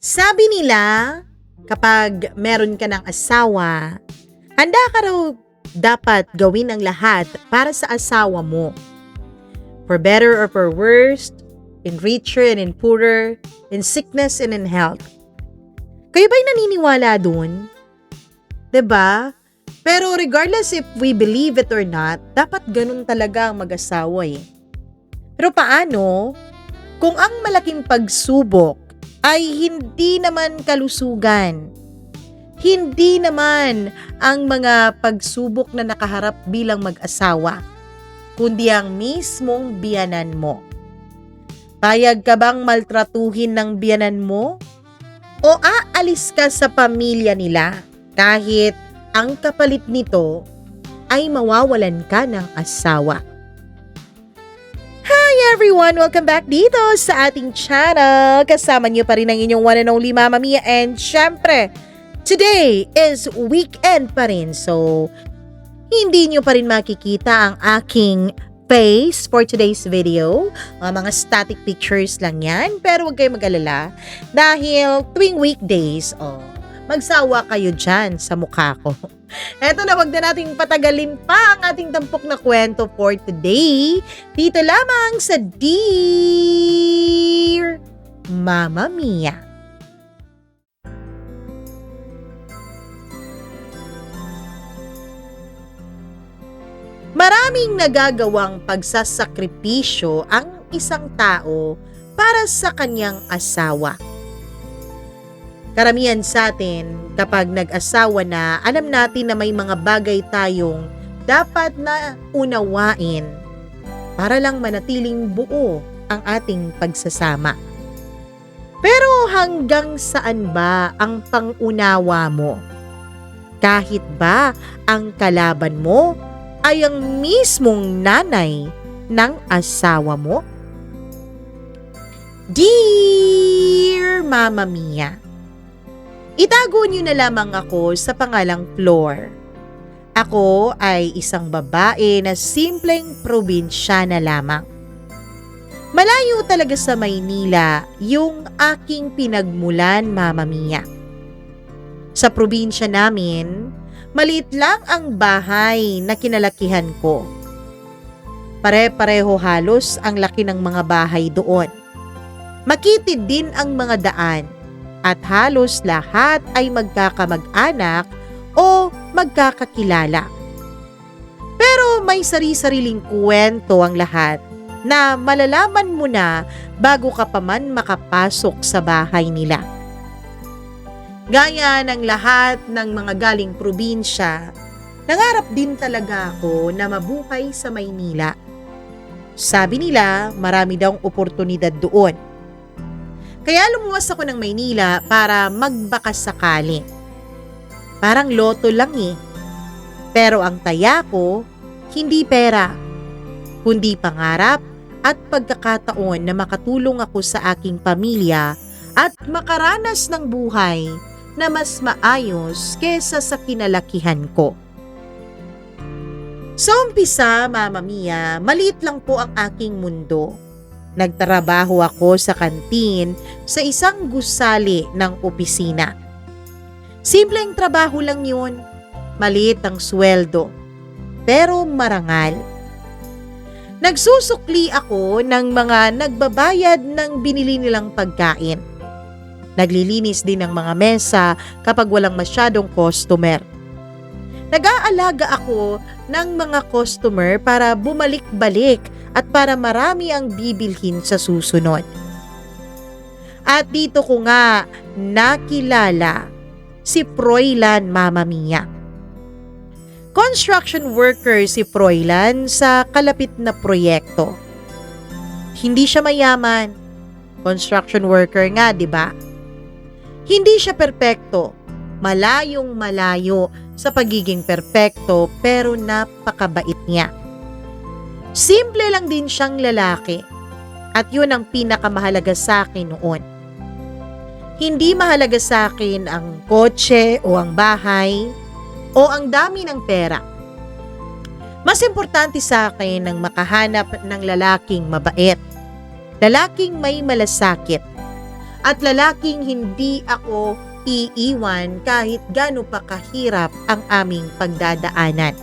Sabi nila, kapag meron ka ng asawa, handa ka raw dapat gawin ang lahat para sa asawa mo. For better or for worse, in richer and in poorer, in sickness and in health. Kayo ba'y naniniwala dun? 'Di ba? Pero regardless if we believe it or not, dapat ganun talaga ang mag-asawa eh. Pero paano kung ang malaking pagsubok ay hindi naman kalusugan? Hindi naman ang mga pagsubok na nakaharap bilang mag-asawa, kundi ang mismong biyanan mo. Payag ka bang maltratuhin ng biyanan mo? O aalis ka sa pamilya nila kahit ang kapalit nito ay mawawalan ka ng asawa? Hi everyone! Welcome back dito sa ating channel. Kasama niyo pa rin ang inyong one and only Mama Mia. And syempre, today is weekend pa rin. So, hindi niyo pa rin makikita ang aking face for today's video. Mga static pictures lang yan. Pero huwag kayong mag-alala dahil tuwing weekdays, magsawa kayo dyan sa mukha ko. Eto na, wag na nating patagalin pa ang ating tampok na kwento for today. Dito lamang sa Dear Mama Mia. Maraming nagagawang pagsasakripisyo ang isang tao para sa kanyang asawa. Karamihan sa atin, kapag nag-asawa na, alam natin na may mga bagay tayong dapat na unawain para lang manatiling buo ang ating pagsasama. Pero hanggang saan ba ang pangunawa mo? Kahit ba ang kalaban mo ay ang mismong nanay ng asawa mo? Dear Mama Mia, itago niyo na lamang ako sa pangalang Flor. Ako ay isang babae na simpleng probinsyana lamang. Malayo talaga sa Maynila yung aking pinagmulan, Mama Mia. Sa probinsya namin, maliit lang ang bahay na kinalakihan ko. Pare-pareho halos ang laki ng mga bahay doon. Makitid din ang mga daan. At halos lahat ay magkakamag-anak o magkakakilala. Pero may sari-sariling kwento ang lahat na malalaman mo na bago ka pa man makapasok sa bahay nila. Gaya ng lahat ng mga galing probinsya, nangarap din talaga ako na mabuhay sa Maynila. Sabi nila marami daw oportunidad doon. Kaya lumuwas ako ng Maynila para magbakas sakali. Parang loto lang eh. Pero ang taya ko, hindi pera, kundi pangarap at pagkakataon na makatulong ako sa aking pamilya at makaranas ng buhay na mas maayos kesa sa kinalakihan ko. Sa umpisa, Mama Mia, maliit lang po ang aking mundo. Nagtrabaho ako sa kantin sa isang gusali ng opisina. Simpleng trabaho lang yun. Maliit ang sweldo, pero marangal. Nagsusukli ako ng mga nagbabayad ng binili nilang pagkain. Naglilinis din ng mga mesa kapag walang masyadong customer. Nag-aalaga ako ng mga customer para bumalik-balik at para marami ang bibilhin sa susunod. At dito ko nga nakilala si Froilan, Mama Mia. Construction worker si Froilan sa kalapit na proyekto. Hindi siya mayaman. Construction worker nga, di ba? Hindi siya perpekto. Malayong malayo sa pagiging perpekto, pero napakabait niya. Simple lang din siyang lalaki at yun ang pinakamahalaga sa akin noon. Hindi mahalaga sa akin ang kotse o ang bahay o ang dami ng pera. Mas importante sa akin ang makahanap ng lalaking mabait, lalaking may malasakit, at lalaking hindi ako iiwan kahit gaano pa kahirap ang aming pagdadaanan.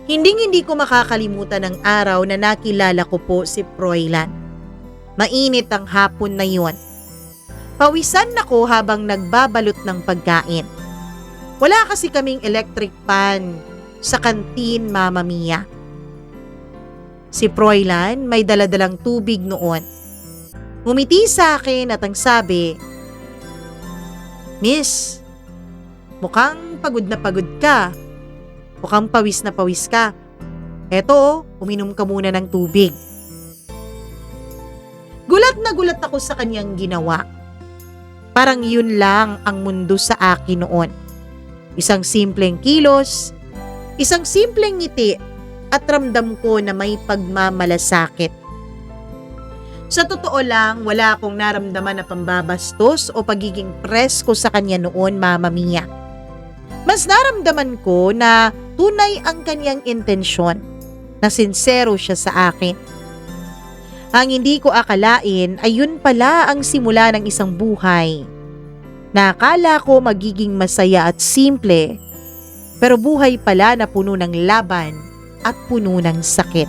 Hindi ko makakalimutan ang araw na nakilala ko po si Froilan. Mainit ang hapon na yun. Pawisan ako habang nagbabalot ng pagkain. Wala kasi kaming electric pan sa kantin, Mama Mia. Si Froilan may daladalang tubig noon. Ngumiti sa akin at ang sabi, "Miss, mukhang pagod na pagod ka. Mukhang pawis na pawis ka. Eto, uminom ka muna ng tubig." Gulat na gulat ako sa kanyang ginawa. Parang yun lang ang mundo sa akin noon. Isang simpleng kilos, isang simpleng ngiti, at ramdam ko na may pagmamalasakit. Sa totoo lang, wala akong naramdaman na pambabastos o pagiging presko sa kanya noon, Mama Mia. Mas naramdaman ko na tunay ang kanyang intensyon, na sincero siya sa akin. Ang hindi ko akalain ay yun pala ang simula ng isang buhay na akala ko magiging masaya at simple, pero buhay pala na puno ng laban at puno ng sakit.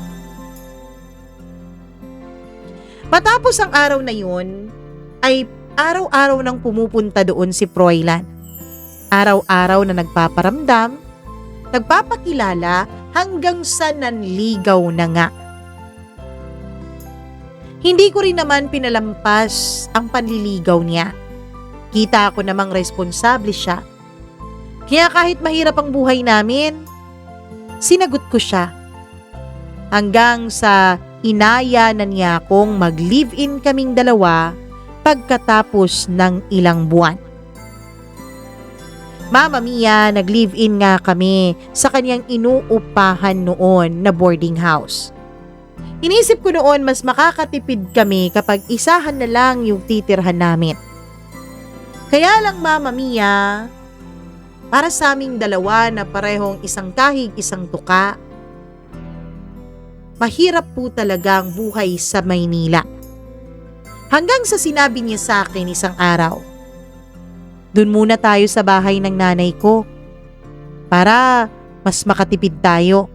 Matapos ang araw na yun, ay araw-araw nang pumupunta doon si Froilan. Araw-araw na nagpaparamdam, nagpapakilala hanggang sa nanligaw na nga. Hindi ko rin naman pinalampas ang panliligaw niya. Kita ko namang responsable siya. Kaya kahit mahirap ang buhay namin, sinagot ko siya. Hanggang sa inaya na niya akong mag-live-in kaming dalawa pagkatapos ng ilang buwan. Mama Mia, nag-live-in nga kami sa kanyang inuupahan noon na boarding house. Inisip ko noon mas makakatipid kami kapag isahan na lang yung titirhan namin. Kaya lang, Mama Mia, para sa aming dalawa na parehong isang kahig isang tuka, mahirap po talaga ang buhay sa Maynila. Hanggang sa sinabi niya sa akin isang araw, "Dun muna tayo sa bahay ng nanay ko para mas makatipid tayo."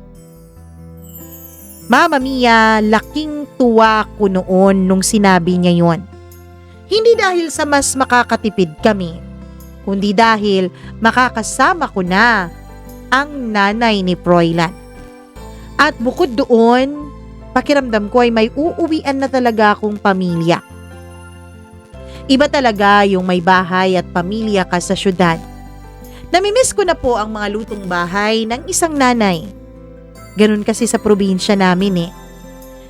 Mama Mia, laking tuwa ko noon nung sinabi niya yon. Hindi dahil sa mas makakatipid kami, kundi dahil makakasama ko na ang nanay ni Froilan. At bukod doon, pakiramdam ko ay may uuwian na talaga akong pamilya. Iba talaga yung may bahay at pamilya ka sa syudad. Namimiss ko na po ang mga lutong bahay ng isang nanay. Ganun kasi sa probinsya namin eh.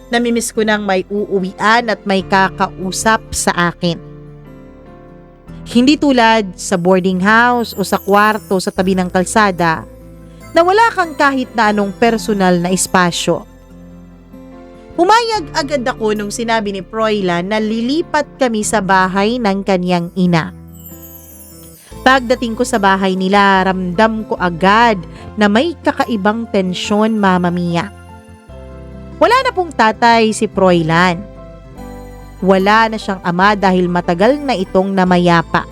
Namimiss ko nang may uuwian at may kakausap sa akin. Hindi tulad sa boarding house o sa kwarto sa tabi ng kalsada na wala kang kahit na anong personal na espasyo. Pumayag agad ako nung sinabi ni Froilan na lilipat kami sa bahay ng kanyang ina. Pagdating ko sa bahay nila, ramdam ko agad na may kakaibang tensyon, Mama Mia. Wala na pong tatay si Froilan. Wala na siyang ama dahil matagal na itong namayapa.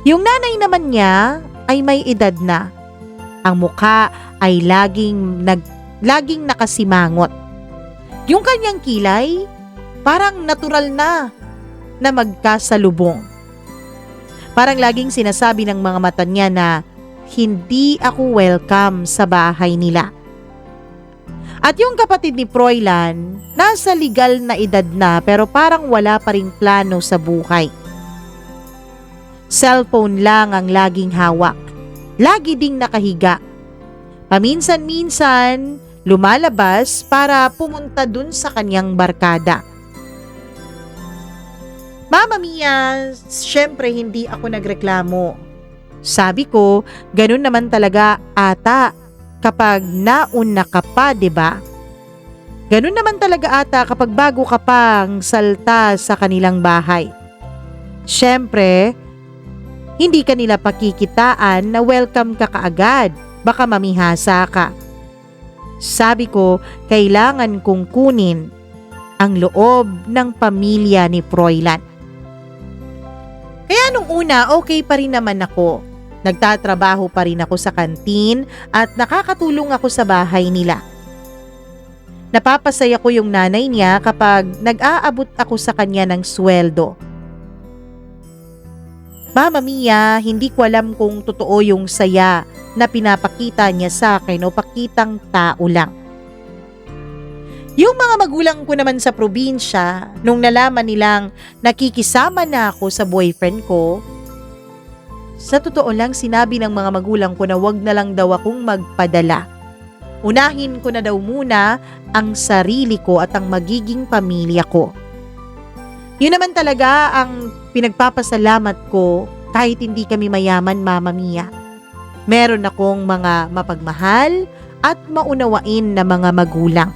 Yung nanay naman niya ay may edad na. Ang mukha ay laging nakasimangot. Yung kanyang kilay, parang natural na magkasalubong. Parang laging sinasabi ng mga mata niya na hindi ako welcome sa bahay nila. At yung kapatid ni Froilan, nasa legal na edad na pero parang wala pa ring plano sa buhay. Cellphone lang ang laging hawak. Lagi ding nakahiga. Paminsan-minsan, lumalabas para pumunta dun sa kanyang barkada. Mama Mia, syempre hindi ako nagreklamo. Sabi ko, ganun naman talaga ata kapag nauna ka pa, 'di ba? Ganun naman talaga ata kapag bago ka pang salta sa kanilang bahay. Syempre, hindi ka nila pakikitaan na welcome ka kaagad, baka mamihasa ka. Sabi ko, kailangan kong kunin ang loob ng pamilya ni Froilan. Kaya nung una, okay pa rin naman ako. Nagtatrabaho pa rin ako sa kantin at nakakatulong ako sa bahay nila. Napapasaya ko yung nanay niya kapag nag-aabot ako sa kanya ng sweldo. Mama Mia, hindi ko alam kung totoo yung saya na pinapakita niya sa akin o pakitang tao lang. Yung mga magulang ko naman sa probinsya, nung nalaman nilang nakikisama na ako sa boyfriend ko, sa totoo lang sinabi ng mga magulang ko na wag na lang daw akong magpadala. Unahin ko na daw muna ang sarili ko at ang magiging pamilya ko. Yun naman talaga ang pinagpapasalamat ko kahit hindi kami mayaman, Mama Mia. Meron akong mga mapagmahal at maunawain na mga magulang.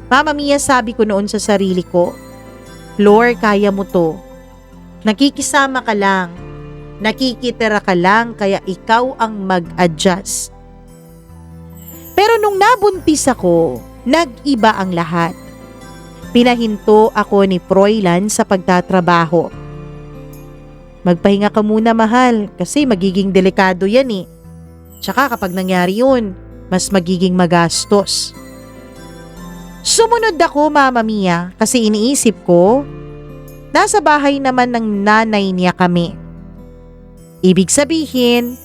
Mama Mia, sabi ko noon sa sarili ko, Flor, kaya mo to. Nakikisama ka lang. Nakikitira ka lang kaya ikaw ang mag-adjust. Pero nung nabuntis ako, nag-iba ang lahat. Pinahinto ako ni Froilan sa pagtatrabaho. Magpahinga ka muna, mahal, kasi magiging delikado yan eh. Tsaka kapag nangyari yun, mas magiging magastos. Sumunod ako, Mama Mia, kasi iniisip ko, nasa bahay naman ng nanay niya kami. Ibig sabihin,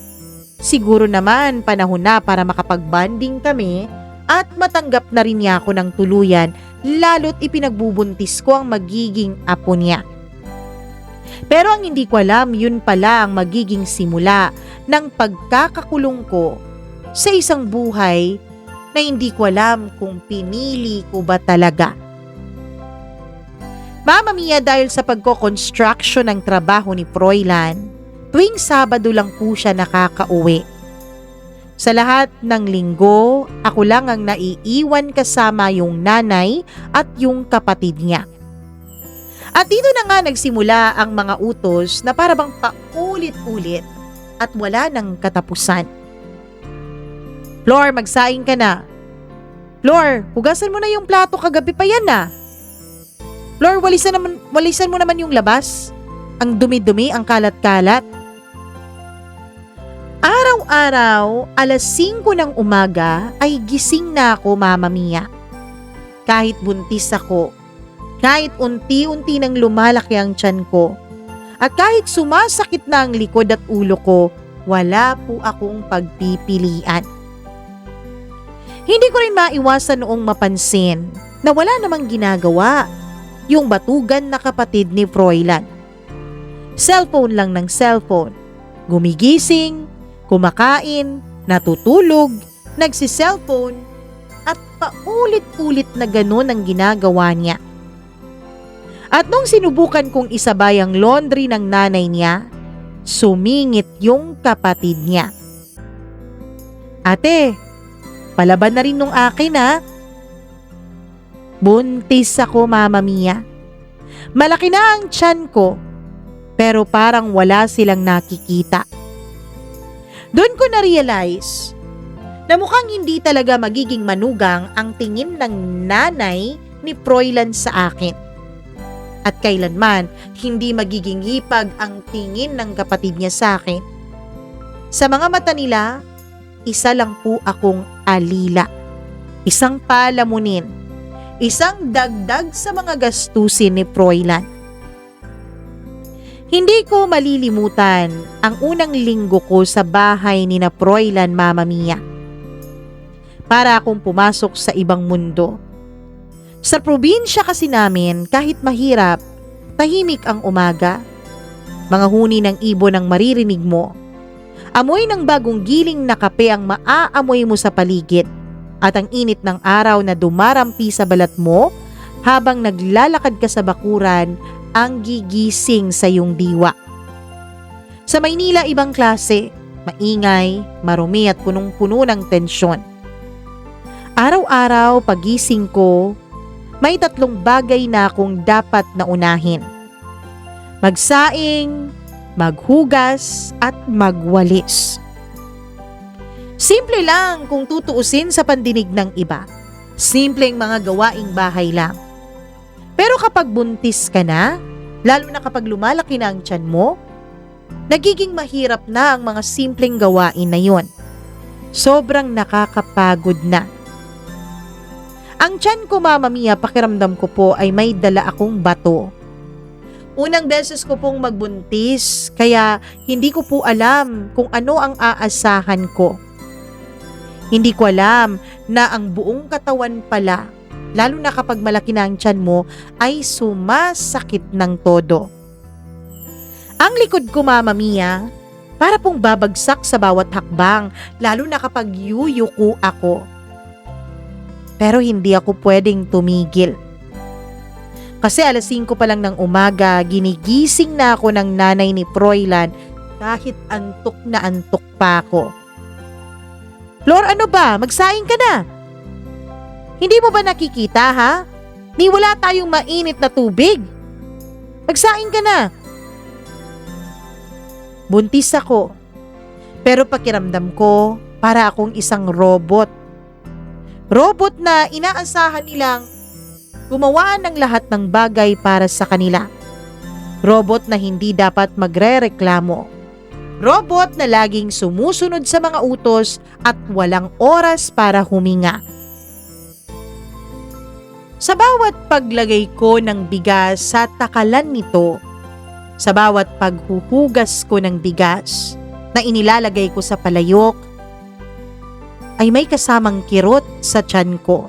siguro naman panahon na para makapag-bonding kami at matanggap na rin niya ako ng tuluyan, lalo't ipinagbubuntis ko ang magiging apo niya. Pero ang hindi ko alam, yun pala ang magiging simula ng pagkakakulong ko sa isang buhay na hindi ko alam kung pinili ko ba talaga. Mama Mia, dahil sa pagko-construction ng trabaho ni Froilan, tuwing Sabado lang po siya nakakauwi. Sa lahat ng linggo, ako lang ang naiiwan kasama yung nanay at yung kapatid niya. At dito na nga nagsimula ang mga utos na para bang paulit-ulit at wala ng katapusan. Flor, magsaing ka na. Flor, hugasan mo na yung plato, kagabi pa yan na. Flor, walisan mo naman yung labas. Ang dumi-dumi, ang kalat-kalat. Araw-araw, 5:00 ng umaga ay gising na ako, Mama Mia. Kahit buntis ako, kahit unti-unti nang lumalaki ang tiyan ko, at kahit sumasakit na ang likod at ulo ko, wala po akong pagpipilian. Hindi ko rin maiwasan noong mapansin na wala namang ginagawa yung batugan na kapatid ni Froilan. Cellphone lang ng cellphone. Gumigising, kumakain, natutulog, nagsi-cellphone, at paulit-ulit na ganun ang ginagawa niya. At nung sinubukan kong isabay ang laundry ng nanay niya, sumingit yung kapatid niya. Ate, palaban na rin nung akin ha. Buntis ako, Mama Mia. Malaki na ang tiyan ko, pero parang wala silang nakikita. Doon ko na-realize na mukhang hindi talaga magiging manugang ang tingin ng nanay ni Froilan sa akin. At kailanman hindi magiging hipag ang tingin ng kapatid niya sa akin. Sa mga mata nila, isa lang po akong alila. Isang palamunin. Isang dagdag sa mga gastusin ni Froilan. Hindi ko malilimutan ang unang linggo ko sa bahay ni na Froilan, Mama Mia. Para akong pumasok sa ibang mundo. Sa probinsya kasi namin, kahit mahirap, tahimik ang umaga. Mga huni ng ibon ang maririnig mo. Amoy ng bagong giling na kape ang maaamoy mo sa paligid. At ang init ng araw na dumarampi sa balat mo habang naglalakad ka sa bakuran ang gigising sa iyong diwa. Sa Maynila, ibang klase, maingay, marumi at punong-puno ng tensyon. Araw-araw pagising ko, may 3 bagay na akong dapat na unahin. Magsaing, maghugas at magwalis. Simple lang kung tutuusin sa pandinig ng iba. Simpleng mga gawaing bahay lang. Pero kapag buntis ka na, Lalo na kapag lumalaki na ang tiyan mo, nagiging mahirap na ang mga simpleng gawain na yon. Sobrang nakakapagod na. Ang tiyan ko, Mama Mia, pakiramdam ko po ay may dala akong bato. Unang beses ko pong magbuntis, kaya hindi ko po alam kung ano ang aasahan ko. Hindi ko alam na ang buong katawan pala, lalo na kapag malaki na ang tiyan mo, ay sumasakit ng todo. Ang likod ko, Mama Mia, para pong babagsak sa bawat hakbang, lalo na kapag yuyuko ako. Pero hindi ako pwedeng tumigil. Kasi 5:00 pa lang ng umaga, ginigising na ako ng nanay ni Froilan kahit antok na antok pa ako. Flor, ano ba? Magsaing ka na. Hindi mo ba nakikita, ha? Ni wala tayong mainit na tubig. Magsaing ka na. Buntis ako. Pero pakiramdam ko, para akong isang robot. Robot na inaasahan nilang gumawa ng lahat ng bagay para sa kanila. Robot na hindi dapat magrereklamo. Robot na laging sumusunod sa mga utos at walang oras para huminga. Sa bawat paglagay ko ng bigas sa takalan nito, sa bawat paghuhugas ko ng bigas na inilalagay ko sa palayok, ay may kasamang kirot sa tiyan ko.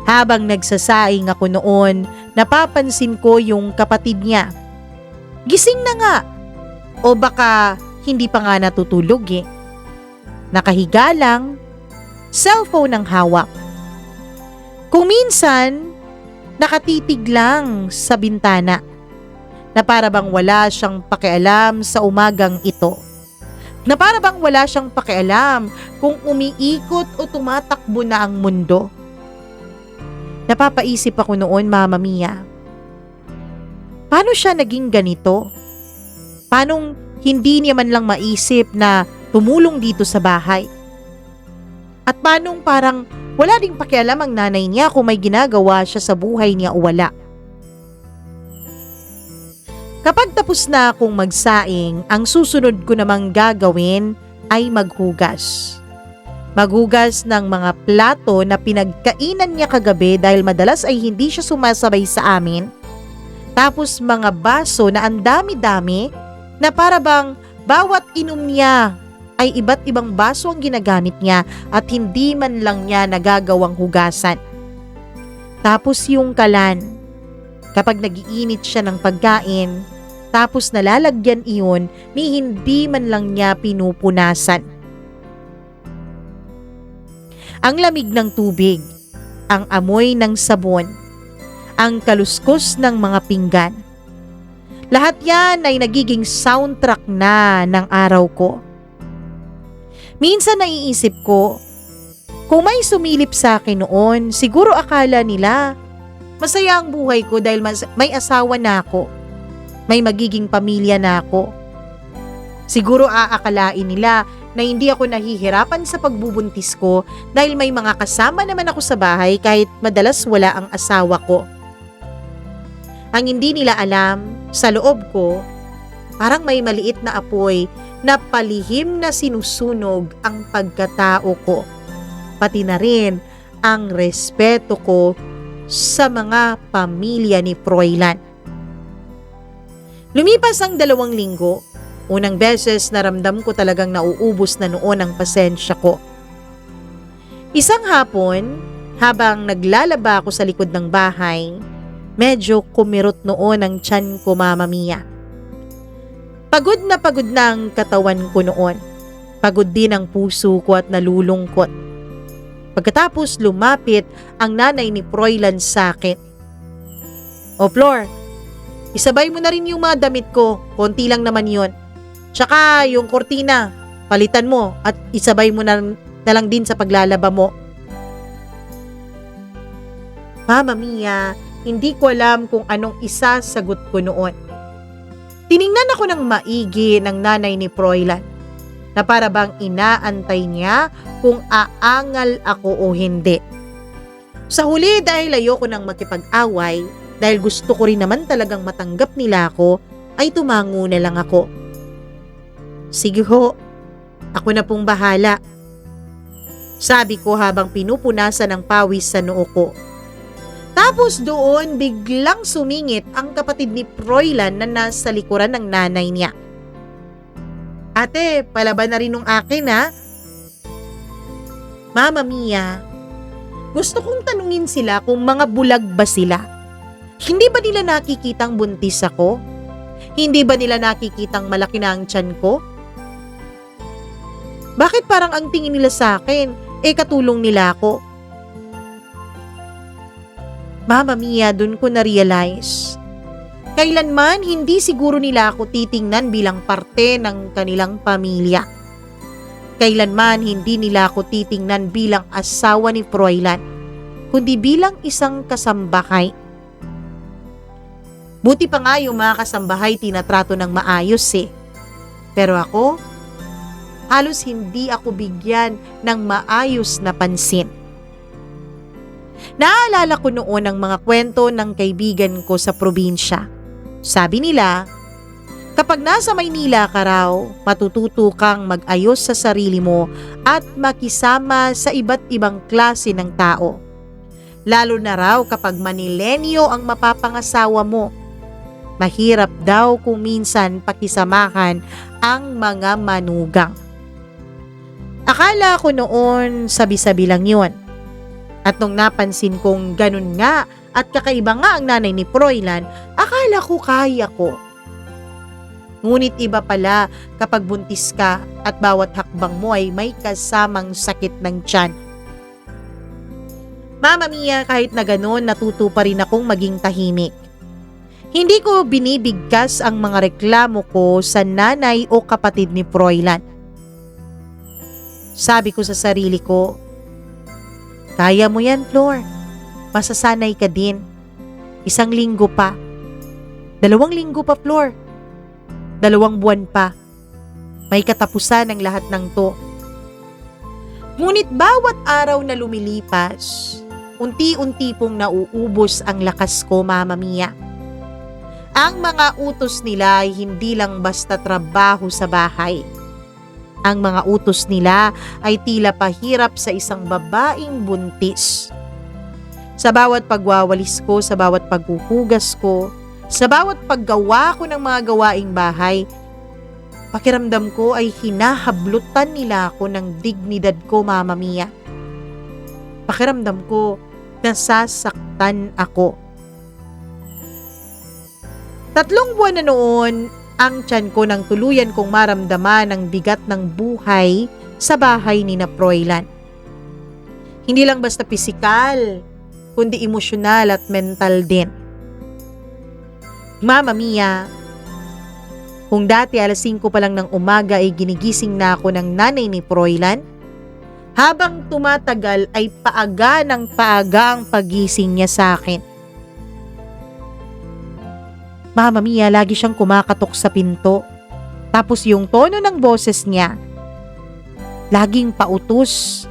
Habang nagsasaing ako noon, napapansin ko yung kapatid niya. Gising na nga. O baka hindi pa nga natutulog eh. Nakahiga lang, cellphone ang hawak. Kung minsan, nakatitig lang sa bintana na para bang wala siyang pakialam sa umagang ito. Na para bang wala siyang pakialam kung umiikot o tumatakbo na ang mundo. Napapaisip ako noon, Mama Mia. Paano siya naging ganito? Paano hindi niya man lang maisip na tumulong dito sa bahay? At paano parang wala ding pakialam ang nanay niya kung may ginagawa siya sa buhay niya o wala? Kapag tapos na akong magsaing, ang susunod ko namang gagawin ay maghugas. Maghugas ng mga plato na pinagkainan niya kagabi dahil madalas ay hindi siya sumasabay sa amin. Tapos mga baso na ang dami-dami na para bang bawat inom niya ay iba't ibang baso ang ginagamit niya at hindi man lang niya nagagawang hugasan. Tapos yung kalan. Kapag nagiinit siya ng pagkain, tapos nalalagyan iyon ni hindi man lang niya pinupunasan. Ang lamig ng tubig, ang amoy ng sabon, ang kaluskos ng mga pinggan. Lahat yan ay nagiging soundtrack na ng araw ko. Minsan naiisip ko, kung may sumilip sa akin noon, siguro akala nila masaya ang buhay ko dahil may asawa na ako. May magiging pamilya na ako. Siguro aakalain nila na hindi ako nahihirapan sa pagbubuntis ko dahil may mga kasama naman ako sa bahay kahit madalas wala ang asawa ko. Ang hindi nila alam, sa loob ko, parang may maliit na apoy na palihim na sinusunog ang pagkatao ko. Pati na rin ang respeto ko sa mga pamilya ni Froilan. Lumipas ang 2 linggo, unang beses naramdam ko talagang nauubos na noon ang pasensya ko. Isang hapon, habang naglalaba ako sa likod ng bahay, medyo kumirot noon ang tiyan ko, Mama Mia. Pagod na ang katawan ko noon. Pagod din ang puso ko at nalulungkot. Pagkatapos lumapit ang nanay ni Froilan sa akin. O Flor, isabay mo na rin yung mga damit ko, konti lang naman yon. Tsaka yung kortina, palitan mo at isabay mo na lang din sa paglalaba mo. Mama Mia, hindi ko alam kung anong isasagot ko noon. Tiningnan ako ng maigi ng nanay ni Froilan na para bang inaantay niya kung aangal ako o hindi. Sa huli dahil ayoko nang makipag-away, dahil gusto ko rin naman talagang matanggap nila ako, ay tumango na lang ako. Sige ho, ako na pong bahala. Sabi ko habang pinupunasan ng pawis sa noo ko. Tapos doon biglang sumingit ang kapatid ni Froilan na nasa likuran ng nanay niya. Ate, palaban na rin nung akin ha? Mama Mia, gusto kong tanungin sila kung mga bulag ba sila. Hindi ba nila nakikitang buntis ako? Hindi ba nila nakikitang malaki na ang tiyan ko? Bakit parang ang tingin nila sa akin, katulong nila ako? Mama Mia, dun ko na-realize. Kailanman hindi siguro nila ako titingnan bilang parte ng kanilang pamilya. Kailanman hindi nila ako titingnan bilang asawa ni Froilan, kundi bilang isang kasambahay. Buti pa nga yung mga kasambahay tinatrato ng maayos Pero ako, halos hindi ako bigyan ng maayos na pansin. Naalala ko noon ang mga kwento ng kaibigan ko sa probinsya. Sabi nila, kapag nasa Maynila ka raw, matututo kang mag-ayos sa sarili mo at makisama sa iba't ibang klase ng tao. Lalo na raw kapag Manilenyo ang mapapangasawa mo. Mahirap daw kung minsan pakisamahan ang mga manugang. Akala ko noon sabi-sabi lang yun. At nung napansin kong ganun nga at kakaiba nga ang nanay ni Froilan, akala ko kaya ko. Ngunit iba pala kapag buntis ka at bawat hakbang mo ay may kasamang sakit ng tiyan. Mama Mia, kahit na ganun, natuto pa rin akong maging tahimik. Hindi ko binibigkas ang mga reklamo ko sa nanay o kapatid ni Froilan. Sabi ko sa sarili ko, kaya mo yan, Flor. Masasanay ka din. 1 linggo pa. 2 linggo pa, Flor. 2 buwan pa. May katapusan ang lahat ng to. Ngunit bawat araw na lumilipas, unti-unti pong nauubos ang lakas ko, Mama Mia. Ang mga utos nila ay hindi lang basta trabaho sa bahay. Ang mga utos nila ay tila pahirap sa isang babaeng buntis. Sa bawat pagwawalis ko, sa bawat paghuhugas ko, sa bawat paggawa ko ng mga gawaing bahay, pakiramdam ko ay hinahablutan nila ako ng dignidad ko, Mama Mia. Pakiramdam ko nasasaktan ako. 3 buwan na noon, ang tiyan ko nang tuluyan kong maramdaman ang bigat ng buhay sa bahay ni na Froilan. Hindi lang basta pisikal, kundi emosyonal at mental din. Mama Mia, kung dati 5:00 pa lang ng umaga ay ginigising na ako ng nanay ni Froilan, habang tumatagal ay paaga ng paaga ang pagising niya sa akin. Mama Mia, lagi siyang kumakatok sa pinto. Tapos yung tono ng boses niya, laging pautos.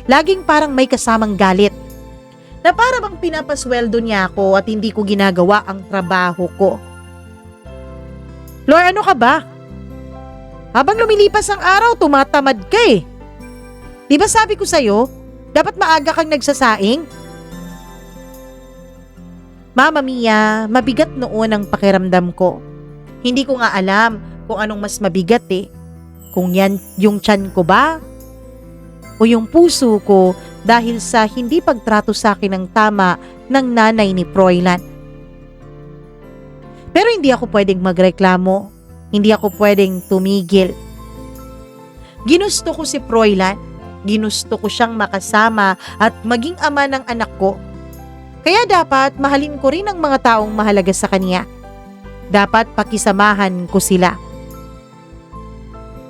Laging parang may kasamang galit. Na para bang pinapasweldo niya ako at hindi ko ginagawa ang trabaho ko. Lord, ano ka ba? Habang lumilipas ang araw, tumatamad ka eh. Di ba sabi ko sa'yo, dapat maaga kang nagsasaing? Mama Mia, mabigat noon ang pakiramdam ko. Hindi ko nga alam kung anong mas mabigat Kung yan yung tiyan ko ba? O yung puso ko dahil sa hindi pagtrato sa akin ng tama ng nanay ni Froilan. Pero hindi ako pwedeng magreklamo. Hindi ako pwedeng tumigil. Ginusto ko si Froilan. Ginusto ko siyang makasama at maging ama ng anak ko. Kaya dapat mahalin ko rin ang mga taong mahalaga sa kanya. Dapat pakisamahan ko sila.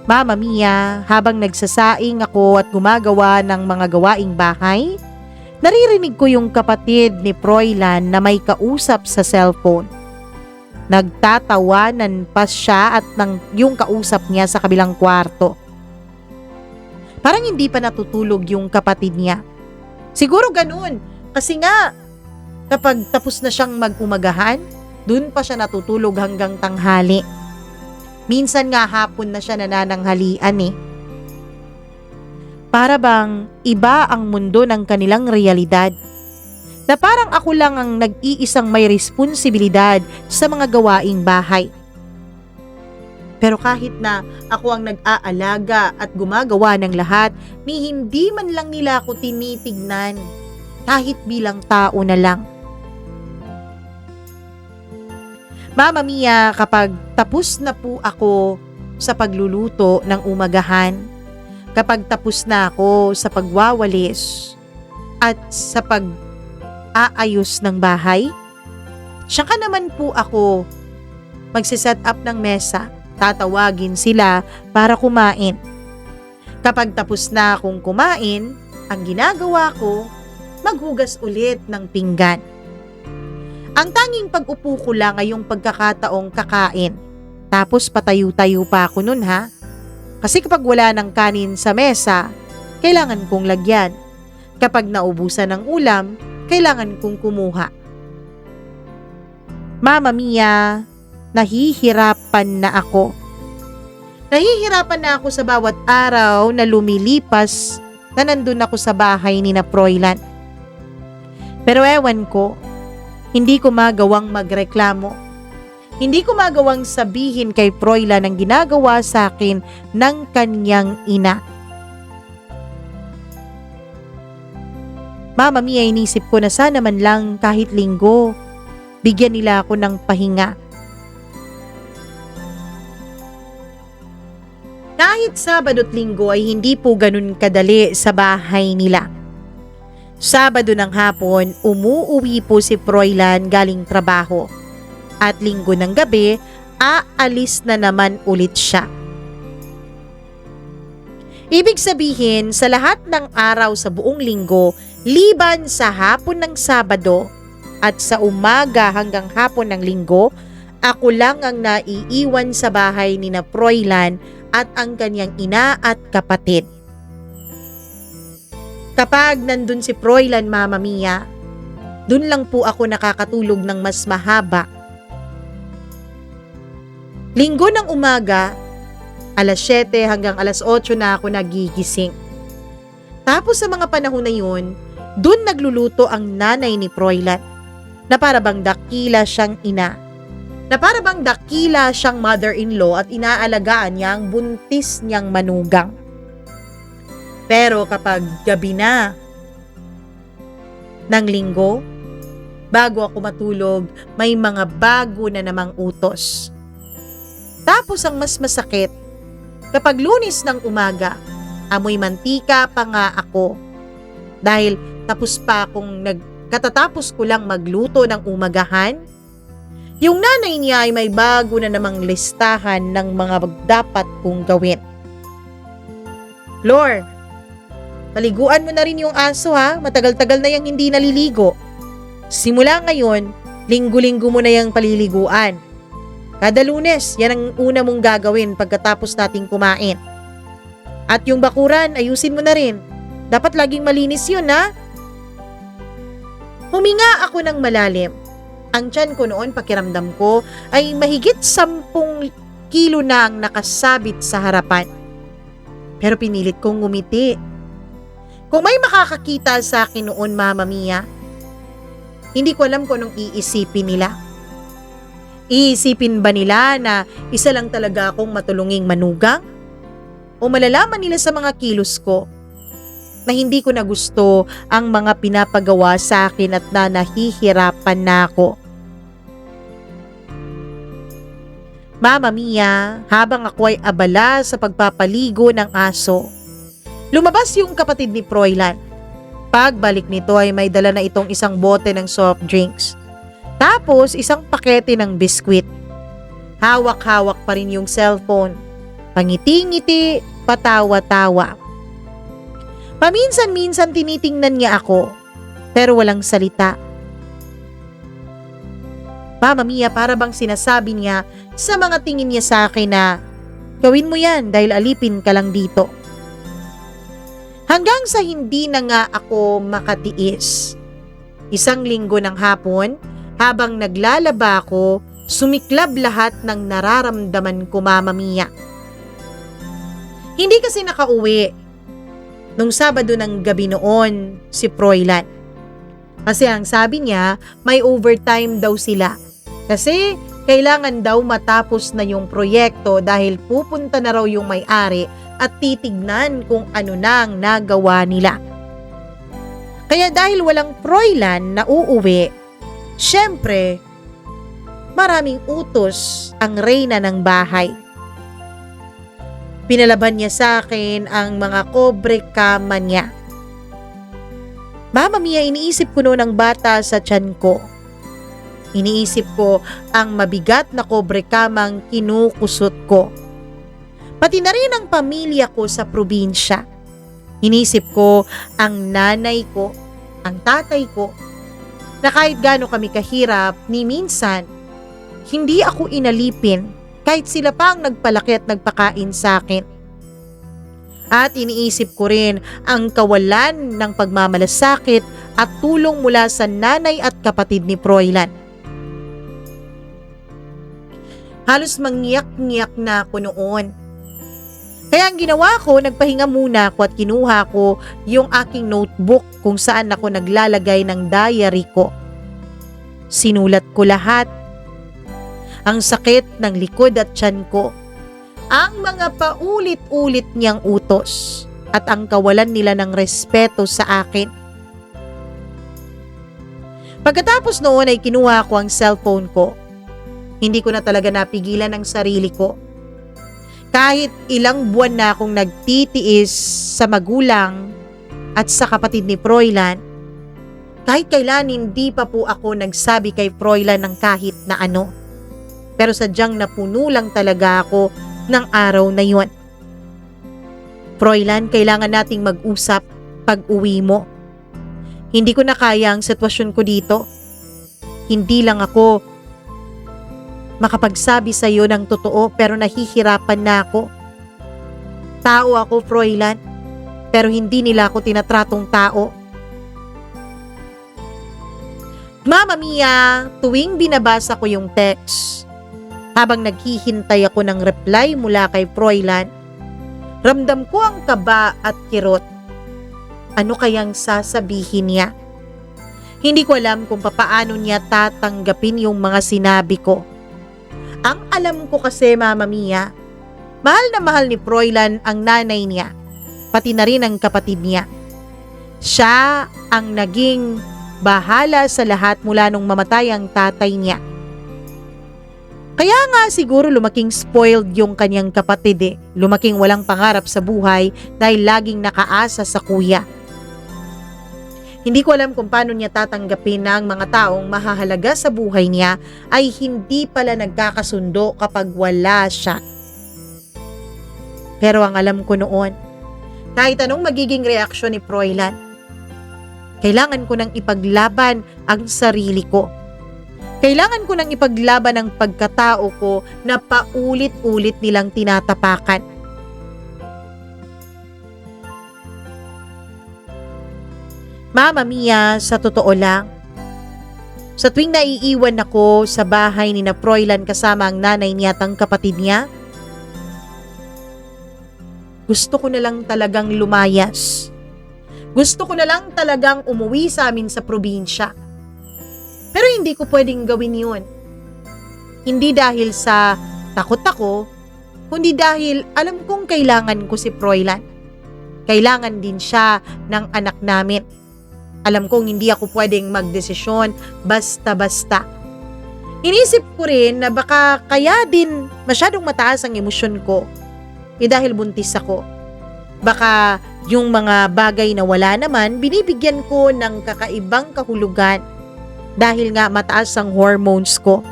Mama Mia, habang nagsasaing ako at gumagawa ng mga gawaing bahay, naririnig ko yung kapatid ni Froilan na may kausap sa cellphone. Nagtatawanan pa siya at yung kausap niya sa kabilang kwarto. Parang hindi pa natutulog yung kapatid niya. Siguro ganun, kasi nga Kapag tapos na siyang mag-umagahan, dun pa siya natutulog hanggang tanghali. Minsan nga hapon na siya nanananghalian eh. Para bang iba ang mundo ng kanilang realidad. Na parang ako lang ang nag-iisang may responsibilidad sa mga gawaing bahay. Pero kahit na ako ang nag-aalaga at gumagawa ng lahat, ni hindi man lang nila ako tinitignan. Kahit bilang tao na lang. Mama Mia, kapag tapos na po ako sa pagluluto ng umagahan, kapag tapos na ako sa pagwawalis at sa pag-aayos ng bahay, saka naman po ako magsiset up ng mesa, tatawagin sila para kumain. Kapag tapos na akong kumain, ang ginagawa ko, maghugas ulit ng pinggan. Ang tanging pag-upo ko lang ay yung pagkakataong kakain. Tapos patayo-tayo pa ako nun ha. Kasi kapag wala ng kanin sa mesa, kailangan kong lagyan. Kapag naubusan ng ulam, kailangan kong kumuha. Mama Mia, nahihirapan na ako. Nahihirapan na ako sa bawat araw na lumilipas na nandun ako sa bahay ni na Froilan. Pero ewan ko, hindi ko magawang magreklamo. Hindi ko magawang sabihin kay Froilan ang ginagawa sa akin ng kanyang ina. Mama Mia, inisip ko na sana man lang kahit linggo, bigyan nila ako ng pahinga. Kahit Sabado at Linggo ay hindi po ganun kadali sa bahay nila. Sabado ng hapon, umuuwi po si Froilan galing trabaho. At Linggo ng gabi, aalis na naman ulit siya. Ibig sabihin, sa lahat ng araw sa buong linggo, liban sa hapon ng Sabado at sa umaga hanggang hapon ng Linggo, ako lang ang naiiwan sa bahay ni na Froilan at ang kanyang ina at kapatid. Kapag nandun si Froilan, Mama Mia, dun lang po ako nakakatulog ng mas mahaba. Linggo ng umaga, alas 7 hanggang alas 8 na ako nagigising. Tapos sa mga panahon na yun, dun nagluluto ang nanay ni Froilan, na para bang dakila siyang ina. Na para bang dakila siyang mother-in-law at inaalagaan niya ang buntis niyang manugang. Pero kapag gabi na ng linggo, bago ako matulog, may mga bago na namang utos. Tapos ang mas masakit, kapag Lunes ng umaga, amoy mantika pa nga ako. Dahil katatapos ko lang magluto ng umagahan, yung nanay niya ay may bago na namang listahan ng mga dapat kong gawin. Flor, paliguan mo na rin yung aso ha, matagal-tagal na yung hindi naliligo. Simula ngayon, linggo-linggo mo na yung paliliguan. Kada Lunes, yan ang una mong gagawin pagkatapos nating kumain. At yung bakuran, ayusin mo na rin. Dapat laging malinis yun ha. Huminga ako ng malalim. Ang tiyan ko noon, pakiramdam ko, ay mahigit 10 kilo na ang nakasabit sa harapan. Pero pinilit kong ngumiti. Kung may makakakita sa akin noon, Mama Mia, hindi ko alam kung anong iisipin nila. Iisipin ba nila na isa lang talaga akong matulunging manugang? O malalaman nila sa mga kilos ko na hindi ko na gusto ang mga pinapagawa sa akin at na nahihirapan na ako? Mama Mia, habang ako ay abala sa pagpapaligo ng aso, lumabas yung kapatid ni Froilan. Pagbalik nito ay may dala na itong isang bote ng soft drinks. Tapos isang pakete ng biskwit. Hawak-hawak pa rin yung cellphone. Pangiti-ngiti, patawa-tawa. Paminsan-minsan tinitingnan niya ako, pero walang salita. Mama Mia, para bang sinasabi niya sa mga tingin niya sa akin na, gawin mo yan dahil alipin ka lang dito. Hanggang sa hindi na nga ako makatiis. Isang linggo ng hapon, habang naglalaba ako, sumiklab lahat ng nararamdaman ko, Mama Mia. Hindi kasi nakauwi nung Sabado ng gabi noon si Froilan. Kasi ang sabi niya, may overtime daw sila. Kasi kailangan daw matapos na yung proyekto dahil pupunta na raw yung may-ari at titignan kung ano na ang nagawa nila. Kaya dahil walang Froilan na uuwi, syempre, maraming utos ang reyna ng bahay. Pinalaban niya sa akin ang mga kobre kama niya. Mama Mia, iniisip ko noon ang bata sa tiyan ko. Iniisip ko ang mabigat na kobre kamang kinukusot ko. Pati na rin ang pamilya ko sa probinsya. Iniisip ko ang nanay ko, ang tatay ko, na kahit gaano kami kahirap, ni minsan, hindi ako inalipin kahit sila pa ang nagpalaki at nagpakain sa akin. At iniisip ko rin ang kawalan ng pagmamalasakit at tulong mula sa nanay at kapatid ni Froilan. Halos mangyak-ngyak na ako noon. Kaya ang ginawa ko, nagpahinga muna ako at kinuha ko yung aking notebook kung saan ako naglalagay ng diary ko. Sinulat ko lahat. Ang sakit ng likod at tiyan ko, ang mga paulit-ulit niyang utos, at ang kawalan nila ng respeto sa akin. Pagkatapos noon ay kinuha ko ang cellphone ko. Hindi ko na talaga napigilan ang sarili ko. Kahit ilang buwan na akong nagtitiis sa magulang at sa kapatid ni Froilan, kahit kailan hindi pa po ako nagsabi kay Froilan ng kahit na ano. Pero sadyang napuno lang talaga ako ng araw na yun. Froilan, kailangan nating mag-usap pag uwi mo. Hindi ko na kaya ang sitwasyon ko dito. Hindi lang ako makapagsabi sa iyo ng totoo pero nahihirapan na ako. Tao ako, Froilan, pero hindi nila ako tinatratong tao. Mama Mia, tuwing binabasa ko yung text, habang naghihintay ako ng reply mula kay Froilan, ramdam ko ang kaba at kirot. Ano kayang sasabihin niya? Hindi ko alam kung papaano niya tatanggapin yung mga sinabi ko. Ang alam ko kasi, Mama Mia, mahal na mahal ni Froilan ang nanay niya, pati na rin ang kapatid niya. Siya ang naging bahala sa lahat mula nung mamatay ang tatay niya. Kaya nga siguro lumaking spoiled yung kanyang kapatid eh. Lumaking walang pangarap sa buhay dahil laging nakaasa sa kuya. Hindi ko alam kung paano niya tatanggapin na ang mga taong mahahalaga sa buhay niya ay hindi pala nagkakasundo kapag wala siya. Pero ang alam ko noon, kahit anong magiging reaksyon ni Froilan, kailangan ko nang ipaglaban ang sarili ko. Kailangan ko nang ipaglaban ang pagkatao ko na paulit-ulit nilang tinatapakan. Mama Mia, sa totoo lang, sa tuwing naiiwan ako sa bahay ni na Froilan kasama ang nanay niya at ang kapatid niya, gusto ko na lang talagang lumayas. Gusto ko na lang talagang umuwi sa amin sa probinsya. Pero hindi ko pwedeng gawin yun. Hindi dahil sa takot ako, kundi dahil alam kong kailangan ko si Froilan. Kailangan din siya ng anak namin. Alam kong hindi ako pwedeng magdesisyon basta-basta. Inisip ko rin na baka kaya din masyadong mataas ang emosyon ko. Dahil buntis ako. Baka yung mga bagay na wala naman, binibigyan ko ng kakaibang kahulugan. Dahil nga mataas ang hormones ko.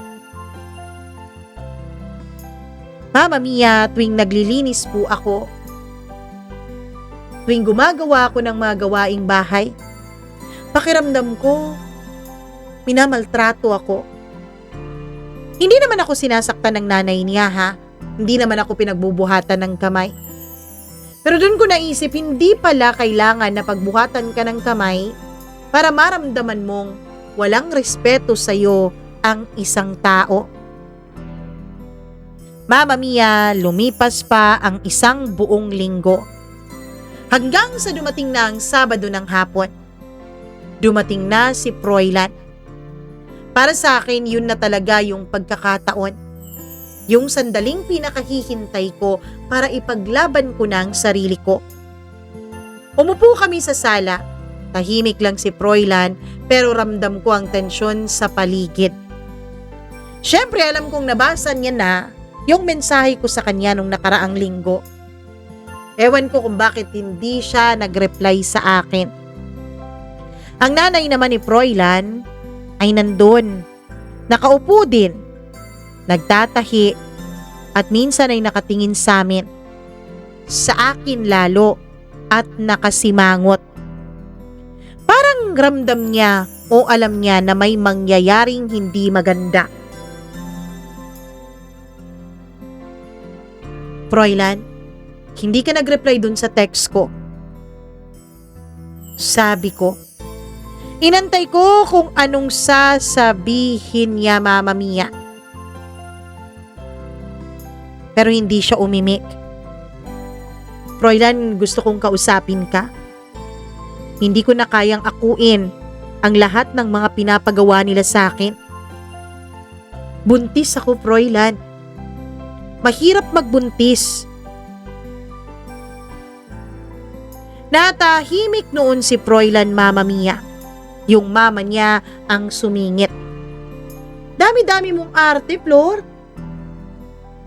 Mama Mia, tuwing naglilinis po ako, tuwing gumagawa ako ng mga gawaing bahay, pakiramdam ko, minamaltrato ako. Hindi naman ako sinasaktan ng nanay niya ha. Hindi naman ako pinagbubuhatan ng kamay. Pero doon ko naisip, hindi pala kailangan na pagbuhatan ka ng kamay para maramdaman mong walang respeto sa'yo ang isang tao. Mamma mia, lumipas pa ang isang buong linggo. Hanggang sa dumating na ang Sabado ng hapon. Dumating na si Froilan. Para sa akin, yun na talaga yung pagkakataon. Yung sandaling pinakahihintay ko para ipaglaban ko ng sarili ko. Umupo kami sa sala. Tahimik lang si Froilan pero ramdam ko ang tensyon sa paligid. Siyempre alam kong nabasa niya na yung mensahe ko sa kanya nung nakaraang linggo. Ewan ko kung bakit hindi siya nag-reply sa akin. Ang nanay naman ni Froilan ay nandun. Nakaupo din. Nagtatahi at minsan ay nakatingin sa amin. Sa akin lalo at nakasimangot. Parang ramdam niya o alam niya na may mangyayaring hindi maganda. Froilan, hindi ka nag-reply dun sa text ko. Sabi ko. Inantay ko kung anong sasabihin niya, Mamma Mia. Pero hindi siya umimik. Froilan, gusto kong kausapin ka. Hindi ko na kayang akuin ang lahat ng mga pinapagawa nila sa akin. Buntis ako, Froilan. Mahirap magbuntis. Natahimik noon si Froilan, Mamma Mia. Yung mama niya ang sumingit. Dami-dami mong arte, Flor.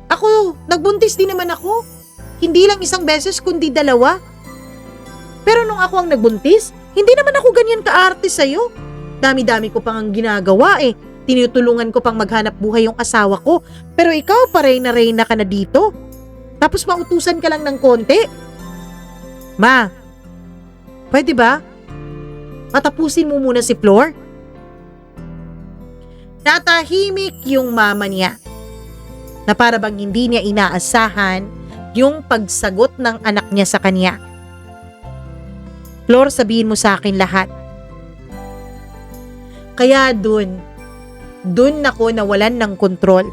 Ako, nagbuntis din naman ako. Hindi lang isang beses kundi 2. Pero nung ako ang nagbuntis, hindi naman ako ganyan ka-arte sa'yo. Dami-dami ko pang ang ginagawa eh. Tinutulungan ko pang maghanap buhay yung asawa ko. Pero ikaw pa reyna ka na dito. Tapos mautusan ka lang ng konti. Ma, pwede ba? Patapusin mo muna si Flor. Natahimik yung mama niya. Na para bang hindi niya inaasahan yung pagsagot ng anak niya sa kanya. Flor, sabihin mo sa akin lahat. Kaya dun ako nawalan ng kontrol.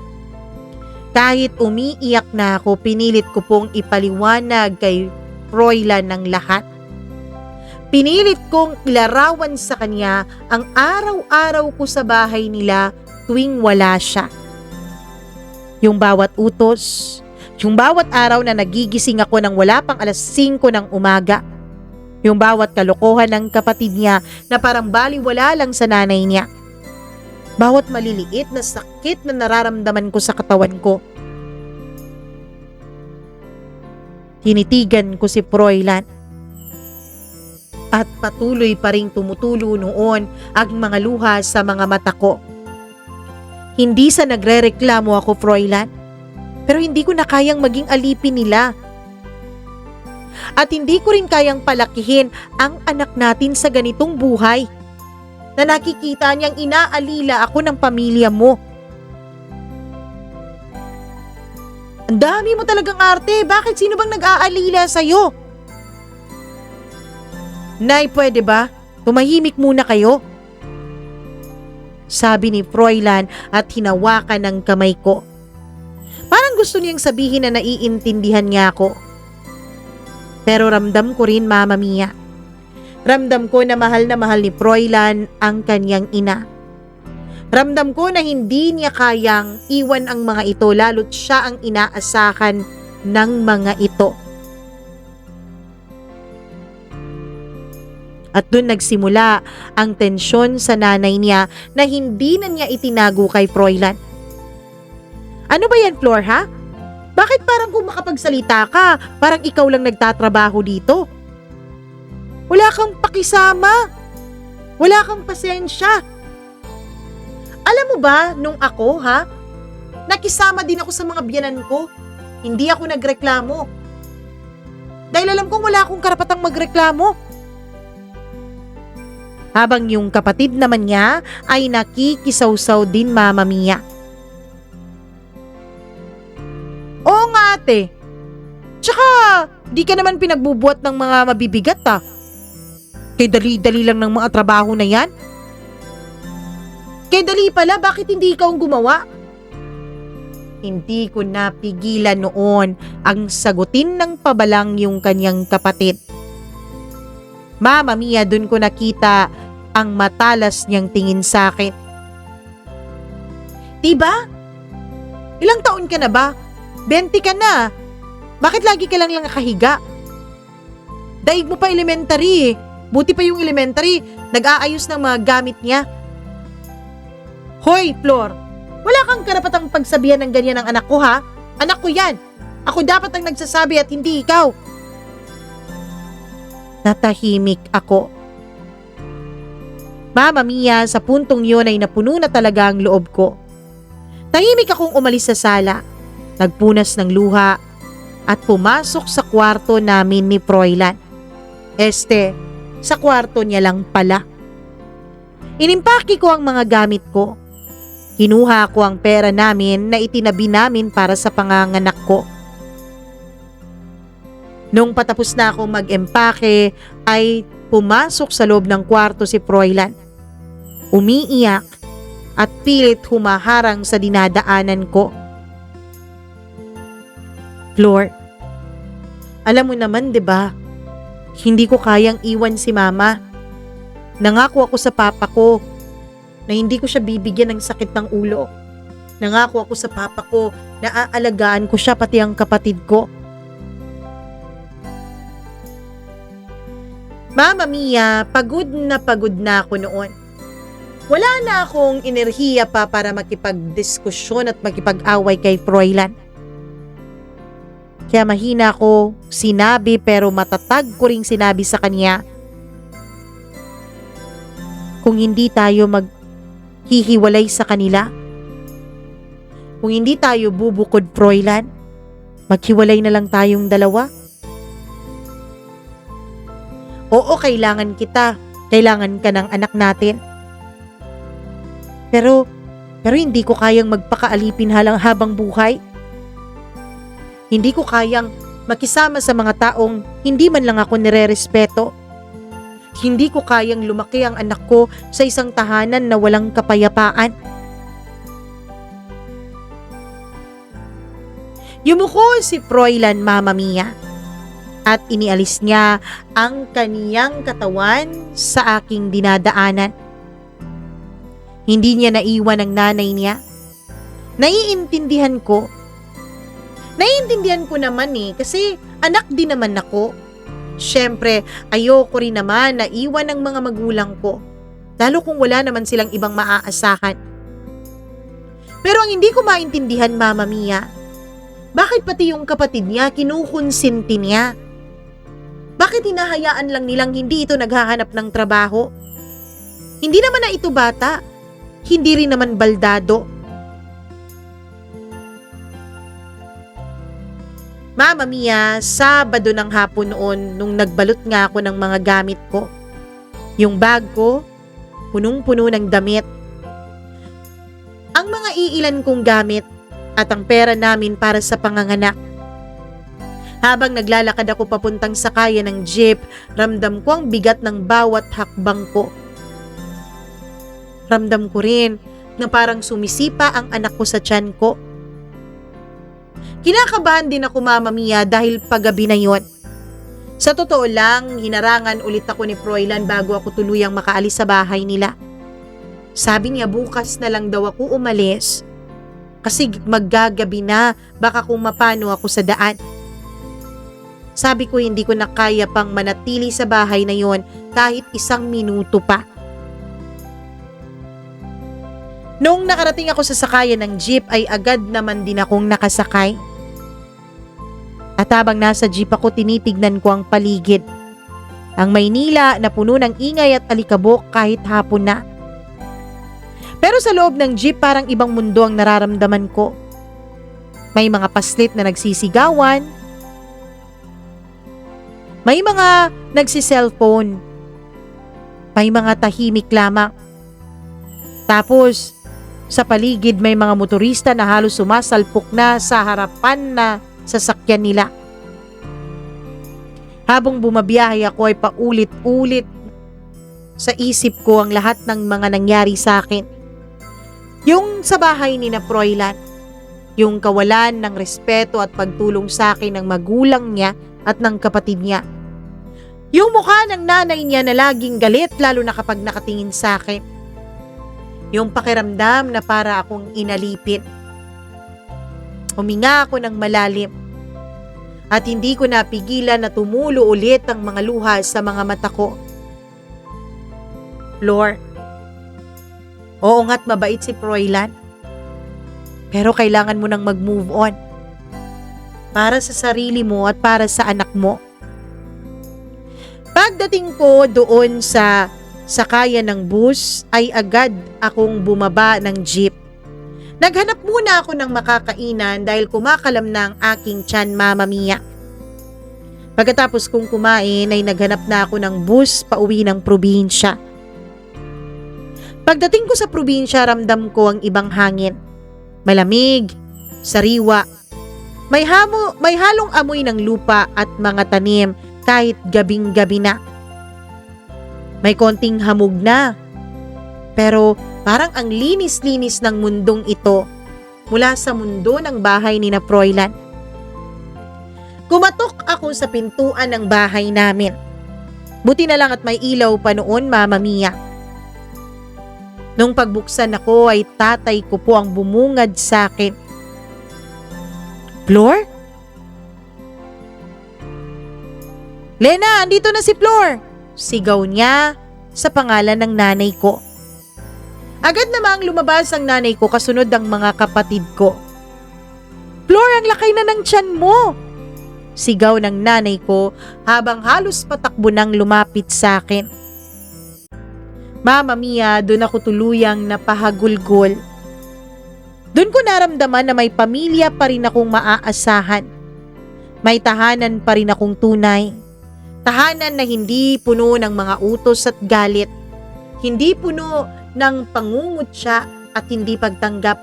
Kahit umiiyak na ako, pinilit ko pong ipaliwanag kay Froilan ng lahat. Pinilit kong ilarawan sa kanya ang araw-araw ko sa bahay nila tuwing wala siya. Yung bawat utos, yung bawat araw na nagigising ako nang wala pang 5:00 ng umaga. Yung bawat kalokohan ng kapatid niya na parang baliwala lang sa nanay niya. Bawat maliliit na sakit na nararamdaman ko sa katawan ko. Tinitigan ko si Froilan. At patuloy pa ring tumutulo noon ang mga luha sa mga mata ko. Hindi sa nagrereklamo ako, Froilan, pero hindi ko na kayang maging alipin nila. At hindi ko rin kayang palakihin ang anak natin sa ganitong buhay na nakikita niyang inaalila ako ng pamilya mo. Ang dami mo talagang arte, bakit sino bang nag-aalila sa'yo? Nay, pwede ba? Tumahimik muna kayo. Sabi ni Froilan at hinawakan ng kamay ko. Parang gusto niyang sabihin na naiintindihan niya ako. Pero ramdam ko rin, Mamma Mia. Ramdam ko na mahal ni Froilan ang kanyang ina. Ramdam ko na hindi niya kayang iwan ang mga ito lalo't siya ang inaasahan ng mga ito. At doon nagsimula ang tensyon sa nanay niya na hindi na niya itinago kay Froilan. Ano ba yan, Flor, ha? Bakit parang kung makapagsalita ka, parang ikaw lang nagtatrabaho dito? Wala kang pakisama. Wala kang pasensya. Alam mo ba, nung ako, nakisama din ako sa mga biyanan ko. Hindi ako nagreklamo. Dahil alam kong wala akong karapatang magreklamo. Habang yung kapatid naman niya ay nakikisawsaw din, Mamma Mia. Oo nga, ate. Tsaka, di ka naman pinagbubuhat ng mga mabibigat, Kay dali-dali lang ng mga trabaho na yan. Kaya dali pala, bakit hindi ikaw ang gumawa? Hindi ko napigilan noon ang sagutin ng pabalang yung kanyang kapatid. Mama Mia, dun ko nakita ang matalas niyang tingin sa akin. Diba? Ilang taon ka na ba? 20 ka na. Bakit lagi ka lang nakahiga? Daig mo pa elementary eh. Buti pa yung elementary, nag-aayos ng mga gamit niya. Hoy, Flor, wala kang karapatang pagsabihan ng ganyan ng anak ko ha? Anak ko yan. Ako dapat ang nagsasabi at hindi ikaw. Natahimik ako. Mama Mia, sa puntong yun ay napuno na talaga ang loob ko. Tahimik akong umalis sa sala, nagpunas ng luha at pumasok sa kwarto namin ni Froilan. Sa kwarto niya lang pala. Inimpaki ko ang mga gamit ko. Kinuha ko ang pera namin na itinabi namin para sa panganganak ko. Nung patapos na akong mag-empake ay pumasok sa loob ng kwarto si Froilan. Umiiyak at pilit humaharang sa dinadaanan ko. Flor, alam mo naman 'di ba? Hindi ko kayang iwan si mama. Nangako ako sa papa ko na hindi ko siya bibigyan ng sakit ng ulo. Nangako ako sa papa ko na aalagaan ko siya pati ang kapatid ko. Mama Mia, pagod na ako noon. Wala na akong enerhiya pa para makipagdiskusyon at makipag-away kay Froilan. Kaya mahina ako sinabi pero matatag ko ring sinabi sa kanya, kung hindi tayo maghihiwalay sa kanila, kung hindi tayo bubukod Froilan, maghiwalay na lang tayong dalawa. Oo, kailangan kita. Kailangan ka ng anak natin. Pero hindi ko kayang magpakaalipin habang buhay. Hindi ko kayang makisama sa mga taong hindi man lang ako nire-respeto. Hindi ko kayang lumaki ang anak ko sa isang tahanan na walang kapayapaan. Yumuko si Froilan, Mama Mia, at inialis niya ang kaniyang katawan sa aking dinadaanan. Hindi niya naiwan ang nanay niya. Naiintindihan ko. Naiintindihan ko naman kasi anak din naman ako. Siyempre, ayoko rin naman na iwan ng mga magulang ko. Lalo kung wala naman silang ibang maaasahan. Pero ang hindi ko maintindihan, Mama Mia, bakit pati yung kapatid niya kinukonsinti niya? Bakit hinahayaan lang nilang hindi ito naghahanap ng trabaho? Hindi naman na ito bata. Hindi rin naman baldado. Mama Mia, Sabado ng hapon noon nung nagbalot nga ako ng mga gamit ko. Yung bag ko, punong-puno ng damit. Ang mga iilan kong gamit at ang pera namin para sa panganganak. Habang naglalakad ako papuntang sakayan ng jeep, ramdam ko ang bigat ng bawat hakbang ko. Ramdam ko rin na parang sumisipa ang anak ko sa tiyan ko. Kinakabahan din ako, Mama Mia, dahil paggabi na yon. Sa totoo lang, hinarangan ulit ako ni Froilan bago ako tuluyang makaalis sa bahay nila. Sabi niya bukas na lang daw ako umalis kasi maggagabi na, baka kung mapano ako sa daan. Sabi ko hindi ko na kaya pang manatili sa bahay na yon kahit 1 minuto pa. Noong nakarating ako sa sakayan ng jeep ay agad naman din akong nakasakay. At habang nasa jeep ako, tinitignan ko ang paligid. Ang Maynila na puno ng ingay at alikabok kahit hapon na. Pero sa loob ng jeep parang ibang mundo ang nararamdaman ko. May mga paslit na nagsisigawan. May mga nagsiselfone. May mga tahimik lamang. Tapos, sa paligid may mga motorista na halos sumasalpok na sa harapan na sasakyan nila. Habang bumabiyahe ako ay paulit-ulit sa isip ko ang lahat ng mga nangyari sa akin. Yung sa bahay ni na Froilan, yung kawalan ng respeto at pagtulong sa akin ng magulang niya at ng kapatid niya. Yung mukha ng nanay niya na laging galit lalo na kapag nakatingin sa akin. Yung pakiramdam na para akong inalipin. Huminga ako ng malalim at hindi ko napigilan na tumulo ulit ang mga luha sa mga mata ko. Flor, oo nga't mabait si Froilan. Pero kailangan mo nang mag-move on. Para sa sarili mo at para sa anak mo. Pagdating ko doon sa sakayan ng bus ay agad akong bumaba ng jeep. Naghanap muna ako ng makakainan dahil kumakalam na ang aking tiyan, Mama Mia. Pagkatapos kong kumain ay naghanap na ako ng bus pauwi ng probinsya. Pagdating ko sa probinsya, ramdam ko ang ibang hangin. Malamig, sariwa. May halong amoy ng lupa at mga tanim kahit gabing-gabi na. May konting hamog na. Pero parang ang linis-linis ng mundong ito mula sa mundo ng bahay ni na Froilan. Kumatok ako sa pintuan ng bahay namin. Buti na lang at may ilaw pa noon, Mama Mia. Nung pagbuksan ako ay tatay ko po ang bumungad sa akin. Flor? Lena, andito na si Flor! Sigaw niya sa pangalan ng nanay ko. Agad namang lumabas ang nanay ko kasunod ang mga kapatid ko. Flor, ang lakay na ng tiyan mo! Sigaw ng nanay ko habang halos patakbo nang lumapit sa akin. Mama Mia, doon ako tuluyang napahagulgol. Doon ko naramdaman na may pamilya pa rin akong maaasahan. May tahanan pa rin akong tunay. Tahanan na hindi puno ng mga utos at galit. Hindi puno ng pangungutya at hindi pagtanggap.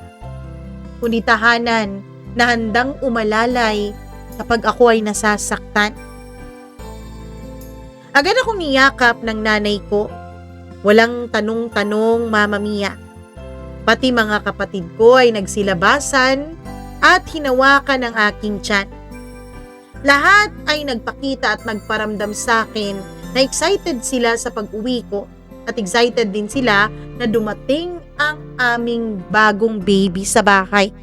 Kundi tahanan na handang umalalay kapag ako ay nasasaktan. Agad akong niyakap ng nanay ko. Walang tanong-tanong, Mama Mia. Pati mga kapatid ko ay nagsilabasan at hinawakan ang aking tiyan. Lahat ay nagpakita at nagparamdam sa akin na excited sila sa pag-uwi ko at excited din sila na dumating ang aming bagong baby sa bahay.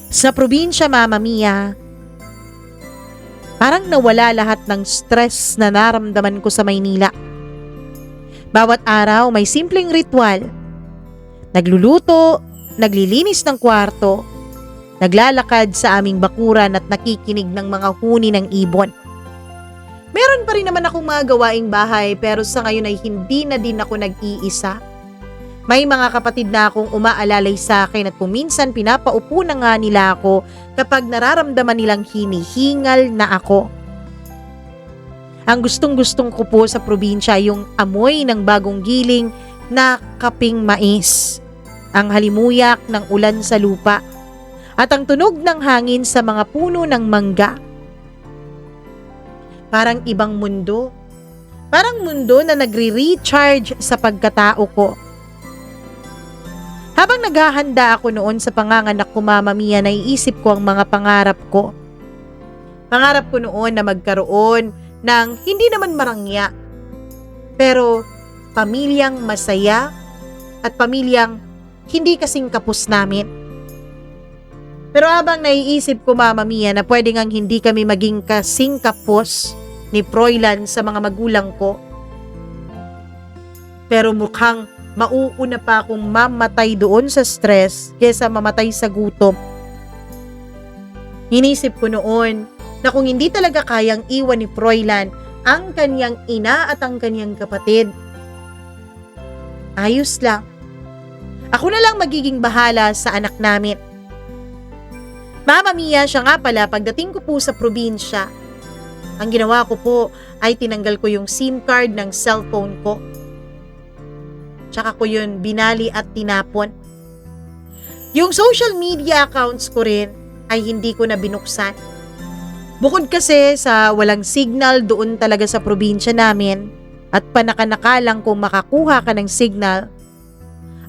Sa probinsya, Mama Mia, parang nawala lahat ng stress na naramdaman ko sa Maynila. Bawat araw may simpleng ritual. Nagluluto, naglilinis ng kwarto, naglalakad sa aming bakuran at nakikinig ng mga huni ng ibon. Meron pa rin naman akong mga gawaing bahay pero sa ngayon ay hindi na din ako nag-iisa. May mga kapatid na akong umaalalay sa akin at kuminsan pinapaupo na nga nila ako kapag nararamdaman nilang hinihingal na ako. Ang gustong-gustong ko po sa probinsya yung amoy ng bagong giling na kaping mais, ang halimuyak ng ulan sa lupa, at ang tunog ng hangin sa mga puno ng mangga. Parang ibang mundo. Parang mundo na nagre-recharge sa pagkatao ko. Habang naghahanda ako noon sa panganganak ko, Mama Mia, naiisip ko ang mga pangarap ko. Pangarap ko noon na magkaroon ng hindi naman marangya, pero pamilyang masaya at pamilyang hindi kasing kapos namin. Pero habang naiisip ko, Mama Mia, na pwede ngang hindi kami maging kasing kapos ni Froilan sa mga magulang ko, pero mukhang mauuna pa akong mamatay doon sa stress kaysa mamatay sa gutom. Inisip ko noon na kung hindi talaga kayang iwan ni Froilan ang kanyang ina at ang kanyang kapatid, ayos lang. Ako na lang magiging bahala sa anak namin. Mama Mia, siya nga pala, pagdating ko po sa probinsya, ang ginawa ko po ay tinanggal ko yung SIM card ng cellphone ko. Tsaka ko yun binali at tinapon. Yung social media accounts ko rin ay hindi ko na binuksan. Bukod kasi sa walang signal doon talaga sa probinsya namin at panakanaka lang kung makakuha ka ng signal,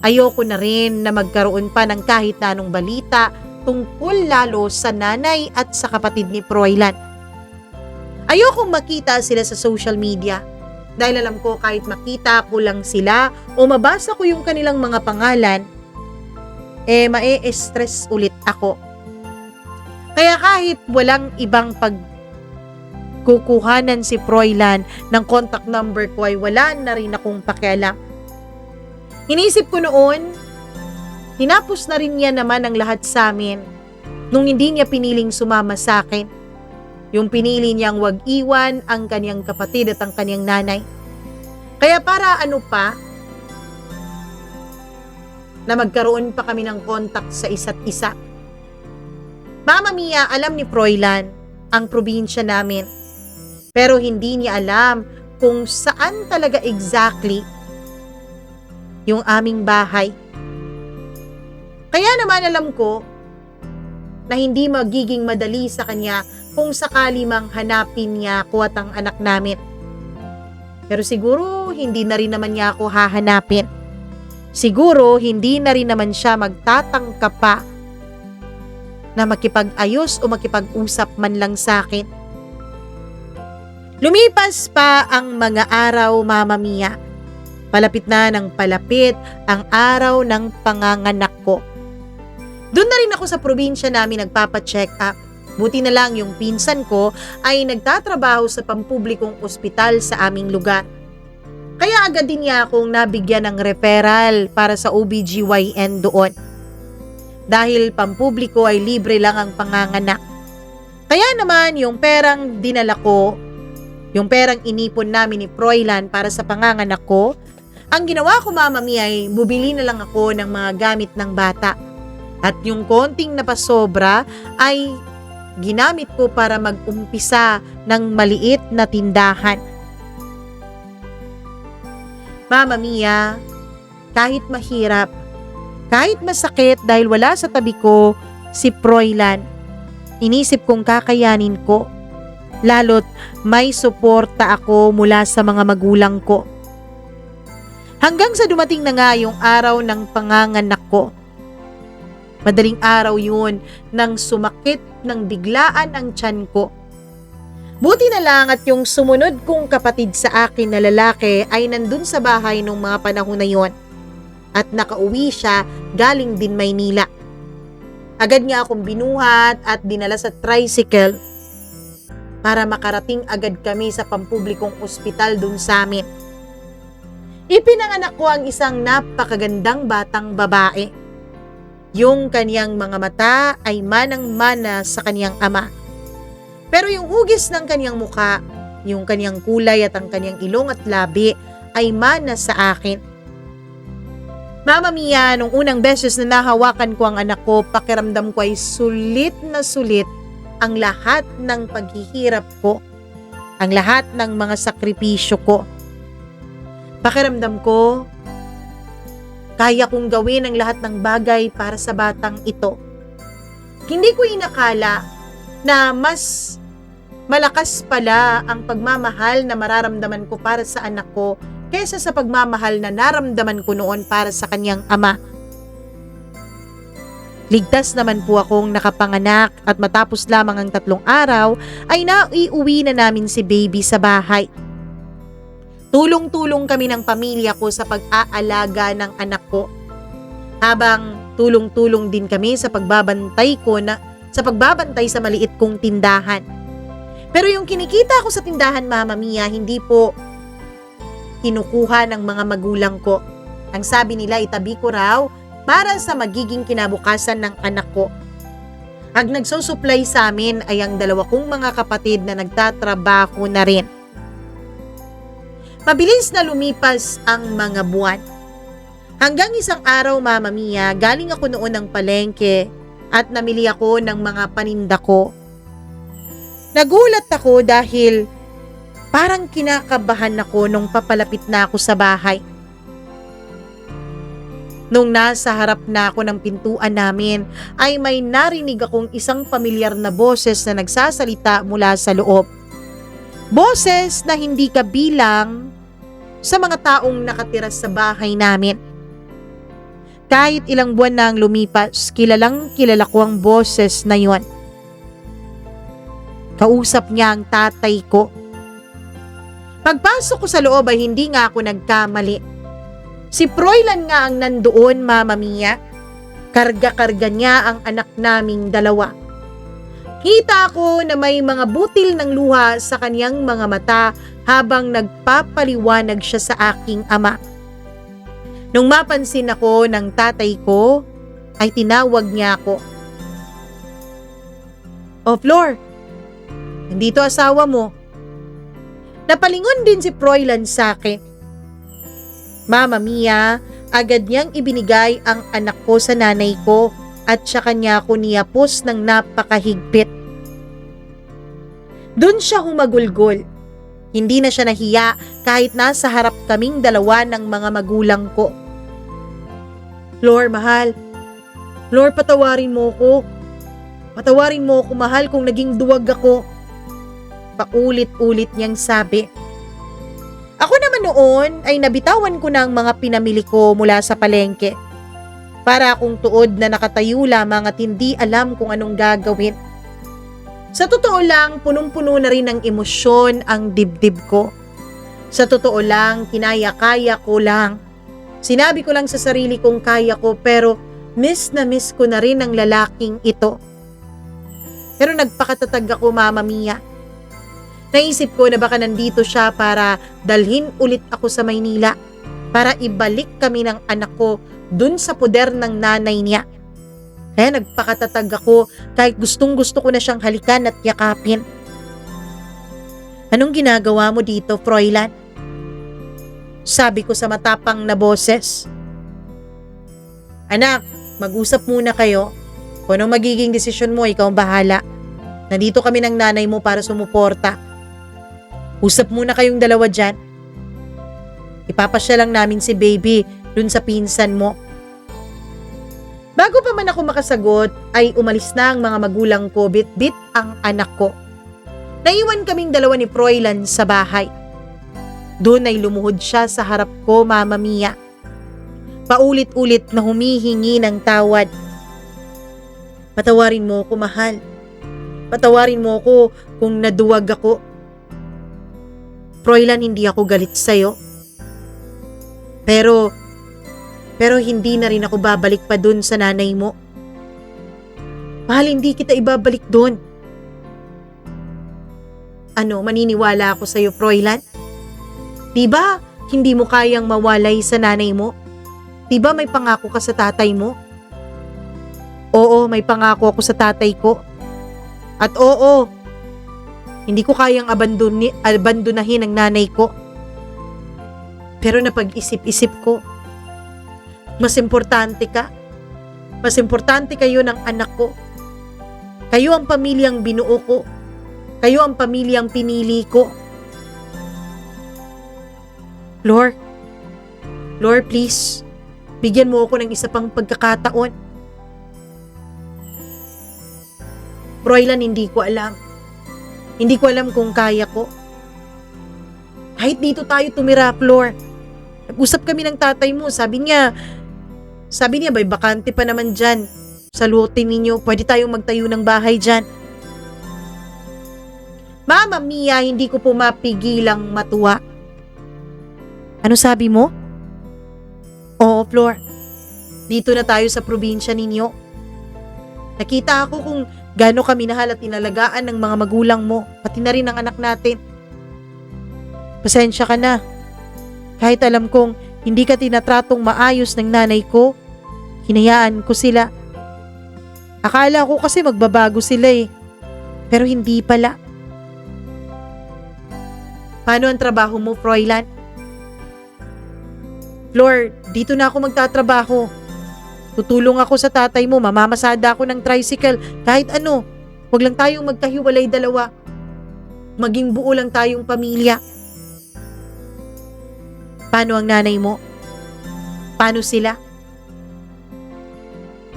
Ayoko na rin na magkaroon pa ng kahit na anong balita tungkol lalo sa nanay at sa kapatid ni Froilan. Ayokong makita sila sa social media dahil alam ko kahit makita ko lang sila o mabasa ko yung kanilang mga pangalan, mae-stress ulit ako. Kaya kahit walang ibang pagkukuhanan si Froilan ng contact number ko ay wala na rin akong pakialam. Inisip ko noon, tinapos na rin niya naman ang lahat sa amin nung hindi niya piniling sumama sa akin. Yung pinili niyang wag iwan ang kaniyang kapatid at ang kaniyang nanay. Kaya para ano pa, na magkaroon pa kami ng contact sa isa't isa. Mama Mia, alam ni Froilan ang probinsya namin. Pero hindi niya alam kung saan talaga exactly yung aming bahay. Kaya naman alam ko na hindi magiging madali sa kanya kung sakali mang hanapin niya ako at ang anak namin. Pero siguro hindi na rin naman niya ako hahanapin. Siguro hindi na rin naman siya magtatangka pa na makipag-ayos o makipag-usap man lang sa akin. Lumipas pa ang mga araw, Mama Mia. Palapit na ng palapit ang araw ng panganganak ko. Doon na rin ako sa probinsya namin nagpapa-check up. Buti na lang yung pinsan ko ay nagtatrabaho sa pampublikong ospital sa aming lugar. Kaya agad din niya akong nabigyan ng referral para sa OBGYN doon. Dahil pampubliko ay libre lang ang panganganak. Kaya naman yung perang dinala ko, yung perang inipon namin ni Froilan para sa panganganak ko, ang ginawa ko, Mama Mia, ay bubili na lang ako ng mga gamit ng bata. At yung konting napasobra ay ginamit ko para mag-umpisa ng maliit na tindahan. Mama Mia, kahit mahirap, kahit masakit dahil wala sa tabi ko si Froilan, inisip kong kakayanin ko. Lalo't may suporta ako mula sa mga magulang ko. Hanggang sa dumating na nga yung araw ng panganganak ko. Madaling araw yun nang sumakit ng biglaan ang tiyan ko. Buti na lang at yung sumunod kong kapatid sa akin na lalaki ay nandun sa bahay nung mga panahon na yon. At nakauwi siya galing din Maynila. Agad niya akong binuhat at dinala sa tricycle para makarating agad kami sa pampublikong ospital dun sa amin. Ipinanganak ko ang isang napakagandang batang babae. Yung kaniyang mga mata ay manang-mana sa kaniyang ama. Pero yung hugis ng kaniyang muka, yung kaniyang kulay at ang kaniyang ilong at labi ay mana sa akin. Mama Mia, nung unang beses na nahawakan ko ang anak ko, pakiramdam ko ay sulit na sulit ang lahat ng paghihirap ko, ang lahat ng mga sakripisyo ko. Pakiramdam ko, kaya kong gawin ang lahat ng bagay para sa batang ito. Hindi ko inakala na mas malakas pala ang pagmamahal na mararamdaman ko para sa anak ko kaysa sa pagmamahal na naramdaman ko noon para sa kanyang ama. Ligtas naman po akong nakapanganak at matapos lamang ang 3 araw ay naiuwi na namin si baby sa bahay. Tulong-tulong kami ng pamilya ko sa pag-aalaga ng anak ko. Habang tulong-tulong din kami sa pagbabantay sa maliit kong tindahan. Pero yung kinikita ko sa tindahan, Mama Mia, hindi po kinukuha ng mga magulang ko. Ang sabi nila, itabi ko raw para sa magiging kinabukasan ng anak ko. Ang nagsusupply sa amin ay ang 2 kong mga kapatid na nagtatrabaho na rin. Mabilis na lumipas ang mga buwan. Hanggang isang araw, Mama Mia, galing ako noon ng palengke at namili ako ng mga paninda ko. Nagulat ako dahil parang kinakabahan ako nung papalapit na ako sa bahay. Nung nasa harap na ako ng pintuan namin, ay may narinig akong isang pamilyar na boses na nagsasalita mula sa loob. Boses na hindi kabilang sa mga taong nakatira sa bahay namin. Kahit ilang buwan na ang lumipas, kilalang kilala ko ang boses na yon. Kausap niya ang tatay ko. Pagpasok ko sa loob ay hindi nga ako nagkamali. Si Froilan nga ang nandoon, Mama Mia. Karga-karga niya ang anak naming dalawa. Kita ko na may mga butil ng luha sa kanyang mga mata habang nagpapaliwanag siya sa aking ama. Nung mapansin ako ng tatay ko, ay tinawag niya ako. "Oh, Flor, nandito asawa mo." Napalingon din si Froilan sa akin. Mama Mia, agad niyang ibinigay ang anak ko sa nanay ko at sa kanya ko niyapos ng napakahigpit. Doon siya humagulgol. Hindi na siya nahiya kahit nasa harap kaming dalawa ng mga magulang ko. "Flor, mahal. Flor, patawarin mo ko. Patawarin mo ko, mahal, kung naging duwag ako." Paulit-ulit niyang sabi. Ako naman noon ay nabitawan ko na ang mga pinamili ko mula sa palengke. Para akong tuod na nakatayo lamang at hindi alam kung anong gagawin. Sa totoo lang, punong-puno na rin ng emosyon ang dibdib ko. Sa totoo lang, kinaya-kaya ko lang. Sinabi ko lang sa sarili kong kaya ko, pero miss na miss ko na rin ang lalaking ito. Pero nagpakatatag ako, Mama Mia. Naisip ko na baka nandito siya para dalhin ulit ako sa Maynila, para ibalik kami ng anak ko dun sa poder ng nanay niya. Kaya nagpakatatag ako kahit gustong-gusto ko na siyang halikan at yakapin. "Anong ginagawa mo dito, Froilan?" Sabi ko sa matapang na boses. "Anak, mag-usap muna kayo. Kung anong magiging desisyon mo, ikaw ang bahala. Nandito kami ng nanay mo para sumuporta. Usap muna kayong dalawa dyan. Ipapasya lang namin si baby dun sa pinsan mo." Bago pa man ako makasagot, ay umalis na ang mga magulang ko, bit-bit ang anak ko. Naiwan kaming dalawa ni Froilan sa bahay. Doon ay lumuhod siya sa harap ko, Mama Mia. Paulit-ulit na humihingi ng tawad. "Patawarin mo ko, mahal. Patawarin mo ko kung naduwag ako. Froilan, hindi ako galit sa'yo. Pero hindi na rin ako babalik pa dun sa nanay mo. Mahal, hindi kita ibabalik dun. Ano, maniniwala ako sa'yo, Froilan? Diba hindi mo kayang mawalay sa nanay mo? Diba may pangako ka sa tatay mo?" "Oo, may pangako ako sa tatay ko. At oo, hindi ko kayang abandonahin ang nanay ko. Pero napag-isip-isip ko, mas importante ka. Mas importante kayo ng anak ko. Kayo ang pamilyang binuo ko. Kayo ang pamilyang pinili ko. Lord, please, bigyan mo ako ng isa pang pagkakataon." "Froilan, hindi ko alam. Hindi ko alam kung kaya ko. Kahit dito tayo tumira, Flor. Nag-usap kami ng tatay mo. Sabi niya, may bakante pa naman dyan. Sa lote ninyo, pwede tayong magtayo ng bahay dyan." Mama Mia, hindi ko po mapigilang matuwa. "Ano sabi mo?" "Oo, Flor. Dito na tayo sa probinsya ninyo. Nakita ako kung gaano kami minahal at inalagaan ng mga magulang mo, pati na rin ang anak natin. Pasensya ka na. Kahit alam kong hindi ka tinatratong maayos ng nanay ko, hinayaan ko sila. Akala ko kasi magbabago sila eh, pero hindi pala." "Paano ang trabaho mo, Froilan?" "Flor, dito na ako magtatrabaho. Tutulong ako sa tatay mo, mamamasada ako ng tricycle, kahit ano. Huwag lang tayong magkahiwalay dalawa. Maging buo lang tayong pamilya." "Paano ang nanay mo? Paano sila?"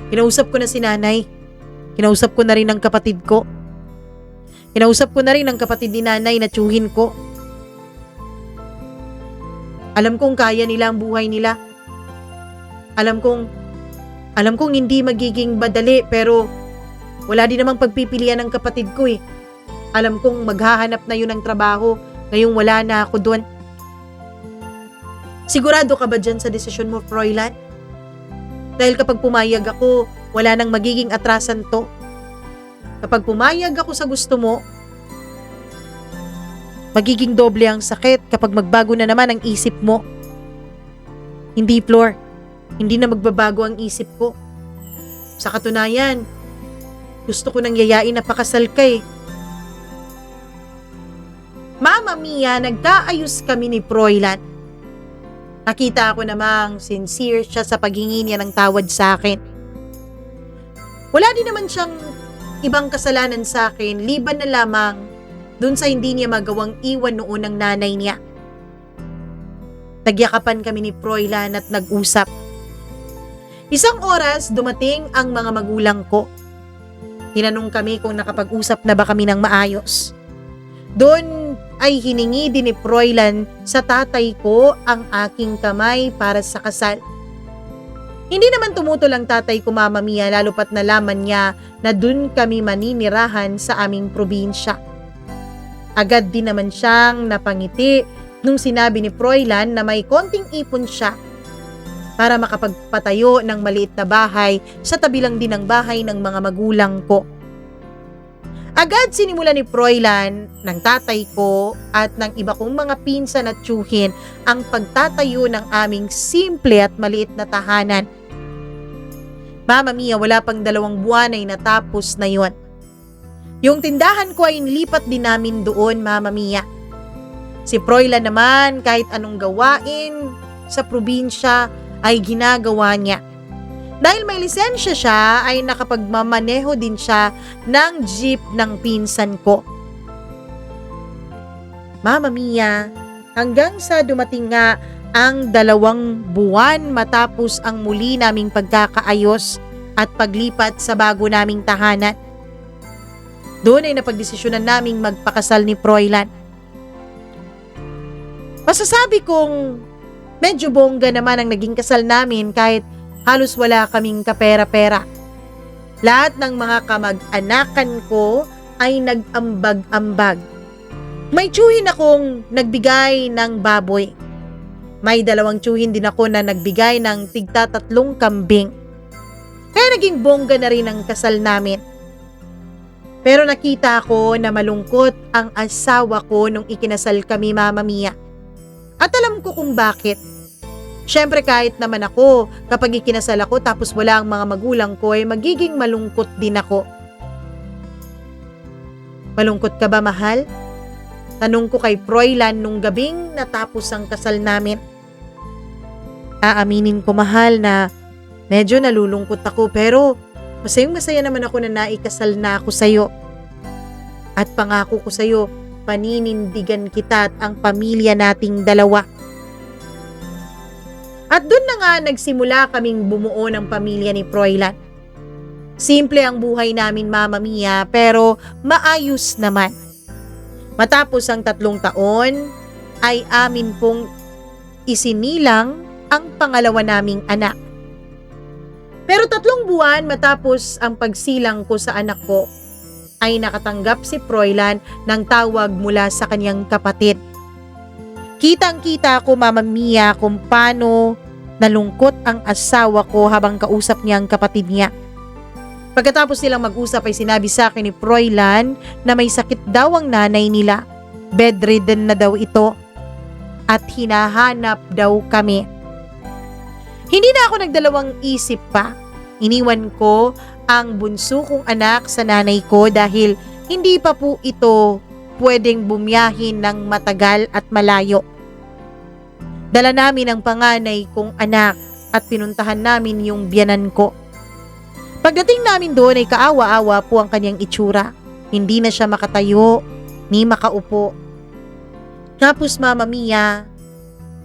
"Kinausap ko na si nanay. Kinausap ko na rin ang kapatid ko. Kinausap ko na rin ang kapatid ni nanay na tiyuhin ko. Alam kong kaya nila ang buhay nila. Alam kong Alam kong hindi magiging madali pero wala din namang pagpipilian ng kapatid ko eh. Alam kong maghahanap na yun ng trabaho ngayong wala na ako doon. Sigurado ka ba dyan sa desisyon mo, Froilan? Dahil kapag pumayag ako, wala nang magiging atrasan to. Kapag pumayag ako sa gusto mo, magiging doble ang sakit kapag magbago na naman ang isip mo. Hindi, Flor. Hindi na magbabago ang isip ko. Sa katunayan, gusto ko nang yayain na pakasal ka eh. Mama Mia, nagkaayos kami ni Froilan. Nakita ko namang sincere siya sa paghingi niya ng tawad sa akin. Wala din naman siyang ibang kasalanan sa akin, liban na lamang dun sa hindi niya magawang iwan noon ng nanay niya. Nagyakapan kami ni Froilan at nag-usap. Isang oras dumating ang mga magulang ko. Tinanong kami kung nakapag-usap na ba kami ng maayos. Doon ay hiningi din ni Froilan sa tatay ko ang aking kamay para sa kasal. Hindi naman tumutol ang tatay ko, Mama Mia, lalo pat nalaman niya na doon kami maninirahan sa aming probinsya. Agad din naman siyang napangiti nung sinabi ni Froilan na may konting ipon siya para makapagpatayo ng maliit na bahay sa tabi lang din ng bahay ng mga magulang ko. Agad sinimula ni Froilan, ng tatay ko at ng iba kong mga pinsan at tiyuhin ang pagtatayo ng aming simple at maliit na tahanan. Mama Mia, wala pang 2 buwan ay natapos na yon. Yung tindahan ko ay nilipat din namin doon, Mama Mia. Si Froilan naman, kahit anong gawain sa probinsya ay ginagawa niya. Dahil may lisensya siya, ay nakapagmamaneho din siya ng jeep ng pinsan ko. Mama Mia, hanggang sa dumating nga ang 2 buwan matapos ang muli naming pagkakaayos at paglipat sa bago naming tahanan. Doon ay napagdesisyonan naming magpakasal ni Froilan. Masasabi kong medyo bongga naman ang naging kasal namin kahit halos wala kaming kapera-pera. Lahat ng mga kamag-anakan ko ay nag-ambag-ambag. May tiyuhin akong nagbigay ng baboy. May 2 tiyuhin din ako na nagbigay ng tig-3 kambing. Kaya naging bongga na rin ang kasal namin. Pero nakita ko na malungkot ang asawa ko nung ikinasal kami, Mama Mia. At alam ko kung bakit. Siyempre kahit naman ako, kapag ikinasal ako tapos wala ang mga magulang ko ay magiging malungkot din ako. Malungkot ka ba, mahal? Tanong ko kay Froilan nung gabing natapos ang kasal namin. Aaminin ko, mahal, na medyo nalulungkot ako pero masayang-masaya naman ako na naikasal na ako sa'yo. At pangako ko sa'yo, paninindigan kita at ang pamilya nating 2. At doon na nga nagsimula kaming bumuo ng pamilya ni Froilan. Simple ang buhay namin, Mama Mia, pero maayos naman. Matapos ang 3 taon, ay amin pong isinilang ang pangalawa naming anak. Pero 3 buwan matapos ang pagsilang ko sa anak ko, ay nakatanggap si Froilan ng tawag mula sa kanyang kapatid. Kitang-kita ko, Mama Mia, kung paano nalungkot ang asawa ko habang kausap niya ang kapatid niya. Pagkatapos nilang mag-usap ay sinabi sa akin ni Froilan na may sakit daw ang nanay nila. Bedridden na daw ito at hinahanap daw kami. Hindi na ako nagdalawang isip pa. Iniwan ko ang bunso kong anak sa nanay ko dahil hindi pa po ito pwedeng bumiyahin ng matagal at malayo. Dala namin ang panganay kong anak at pinuntahan namin yung biyanan ko. Pagdating namin doon ay kaawa-awa po ang kanyang itsura. Hindi na siya makatayo ni makaupo. Tapos, Mama Mia,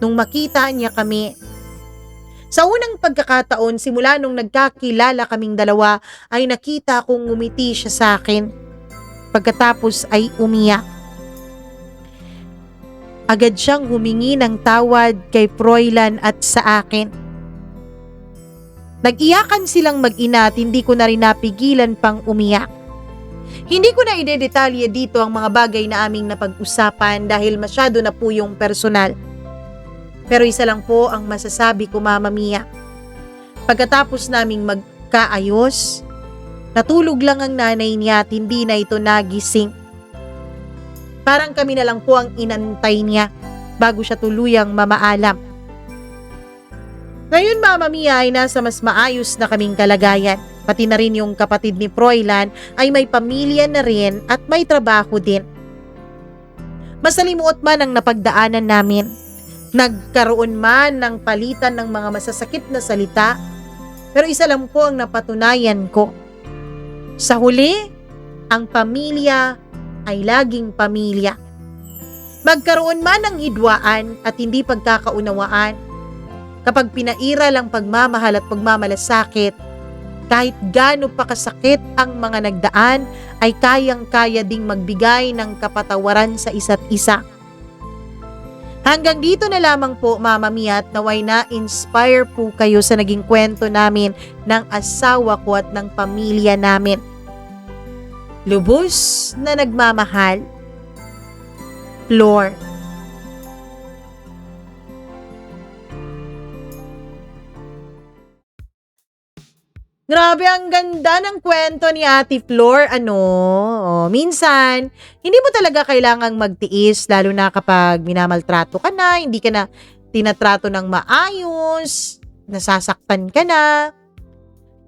nung makita niya kami, sa unang pagkakataon simula nung nagkakilala kaming 2 ay nakita kong ngumiti siya sa akin. Pagkatapos ay umiyak. Agad siyang humingi ng tawad kay Froilan at sa akin. Nag-iyakan silang mag-ina at hindi ko na rin napigilan pang umiyak. Hindi ko na idedetalye dito ang mga bagay na aming napag-usapan dahil masyado na po yung personal. Pero isa lang po ang masasabi ko, Mama Mia. Pagkatapos naming magkaayos, natulog lang ang nanay niya at hindi na ito nagising. Parang kami na lang po ang inantay niya bago siya tuluyang mamaalam. Ngayon, Mama Mia, ay nasa mas maayos na kaming kalagayan. Pati na rin yung kapatid ni Froilan ay may pamilya na rin at may trabaho din. Masalimuot man ang napagdaanan namin. Nagkaroon man ng palitan ng mga masasakit na salita, pero isa lang po ang napatunayan ko. Sa huli, ang pamilya ay laging pamilya. Magkaroon man ng hidwaan at hindi pagkakaunawaan, kapag pinairal ang pagmamahal at pagmamalasakit, kahit gaano pa kasakit ang mga nagdaan, ay kayang-kaya ding magbigay ng kapatawaran sa isa't isa. Hanggang dito na lamang po, Mama Mia, at naway na-inspire po kayo sa naging kwento namin ng asawa ko at ng pamilya namin. Lubos na nagmamahal, Flor. Grabe, ang ganda ng kwento ni Ate Flor, minsan, hindi mo talaga kailangang magtiis, lalo na kapag minamaltrato ka na, hindi ka na tinatrato ng maayos, nasasaktan ka na.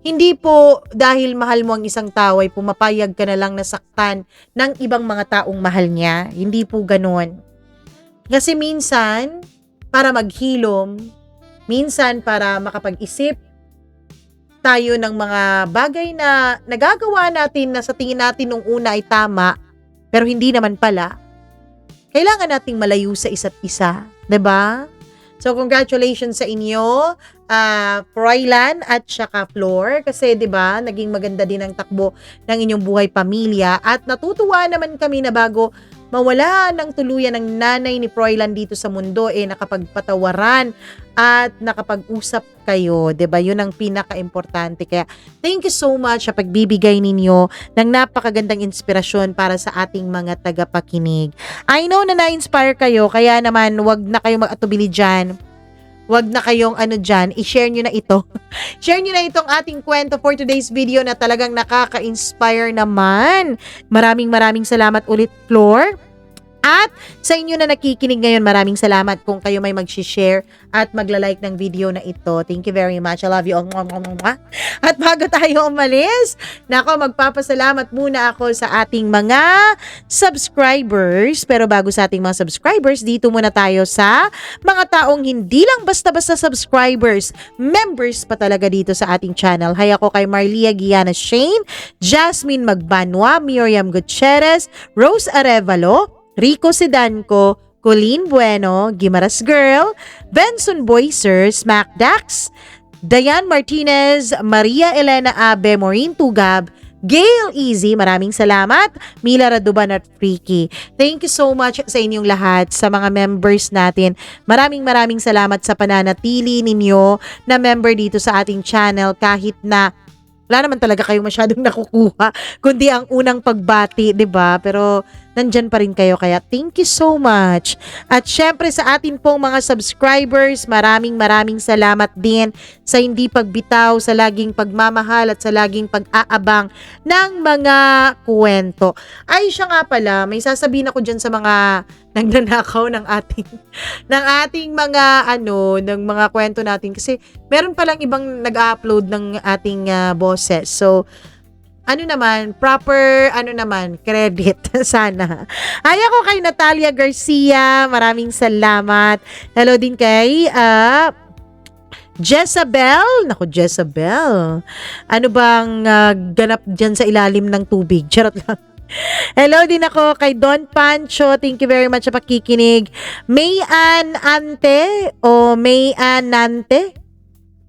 Hindi po dahil mahal mo ang isang tao ay pumapayag ka na lang nasaktan ng ibang mga taong mahal niya. Hindi po ganon. Kasi minsan, para maghilom, minsan para makapag-isip, tayo ng mga bagay na nagagawa natin na sa tingin natin nung una ay tama, pero hindi naman pala, kailangan nating malayo sa isa't isa. 'Di ba? So, congratulations sa inyo, Froilan at saka Flor, kasi 'di ba, naging maganda din ang takbo ng inyong buhay pamilya at natutuwa naman kami na bago mawala ng tuluyan ng nanay ni Froilan dito sa mundo, nakapagpatawaran at nakapag-usap kayo, 'di ba? 'Yun ang pinaka-importante. Kaya thank you so much sa pagbibigay ninyo ng napakagandang inspirasyon para sa ating mga tagapakinig. I know na na-inspire kayo, kaya naman wag na kayong mag-atubili diyan. Wag na kayong i-share nyo na ito. Share nyo na itong ating kwento for today's video na talagang nakaka-inspire naman. Maraming salamat ulit, Flor. At sa inyo na nakikinig ngayon, maraming salamat kung kayo may mag-share at magla-like ng video na ito. Thank you very much. I love you all. At bago tayo umalis, magpapasalamat muna ako sa ating mga subscribers. Pero bago sa ating mga subscribers, dito muna tayo sa mga taong hindi lang basta-basta subscribers, members pa talaga dito sa ating channel. Hay ako kay Marlia Giana Shane, Jasmine Magbanwa, Miriam Gutierrez, Rose Arevalo, Rico Sidanco, Colleen Bueno, Gimaras Girl, Benson Boyser, Smack Dax, Dayan Martinez, Maria Elena Abe, Maureen Tugab, Gail Easy, maraming salamat, Mila Raduban at Freaky. Thank you so much sa inyong lahat, sa mga members natin. Maraming salamat sa pananatili ninyo na member dito sa ating channel kahit na wala naman talaga kayong masyadong nakukuha, kundi ang unang pagbati, 'di ba? Pero nandyan pa rin kayo, kaya thank you so much. At syempre sa atin pong mga subscribers, maraming salamat din sa hindi pagbitaw, sa laging pagmamahal at sa laging pag-aabang ng mga kwento. Ay, siya nga pala, may sasabihin ako dyan sa mga nagnanakaw ng ating mga ng mga kwento natin, kasi meron palang ibang nag-upload ng ating boses. So proper credit sana. Ay, ako kay Natalia Garcia, maraming salamat. Hello din kay Jezabel. Naku, Jezabel. Ano bang ganap dyan sa ilalim ng tubig? Charot lang. Hello din ako kay Don Pancho. Thank you very much sa pakikinig. Mayan Ante o Mayan Nante.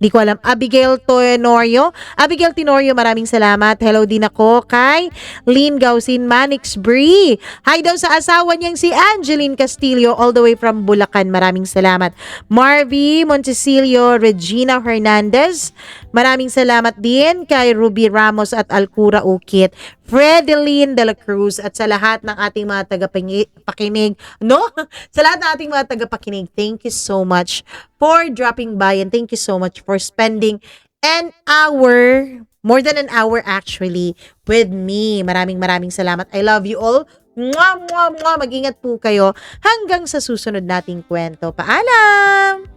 Di ko alam. Abigail Tenorio. Abigail Tenorio, maraming salamat. Hello din ako kay Lynn Gausin Manix Bree. Hi daw sa asawa niyang si Angeline Castillo all the way from Bulacan. Maraming salamat. Marvy Montecillo, Regina Hernandez. Maraming salamat din kay Ruby Ramos at Alcura Ukit. Fredeline de la Cruz at sa lahat ng ating mga tagapakinig, no? Sa lahat ng ating mga tagapakinig, thank you so much for dropping by and thank you so much for spending an hour, more than an hour actually, with me. Maraming salamat. I love you all. Mwah, mwah, mwah. Mag-ingat po kayo hanggang sa susunod nating kwento. Paalam!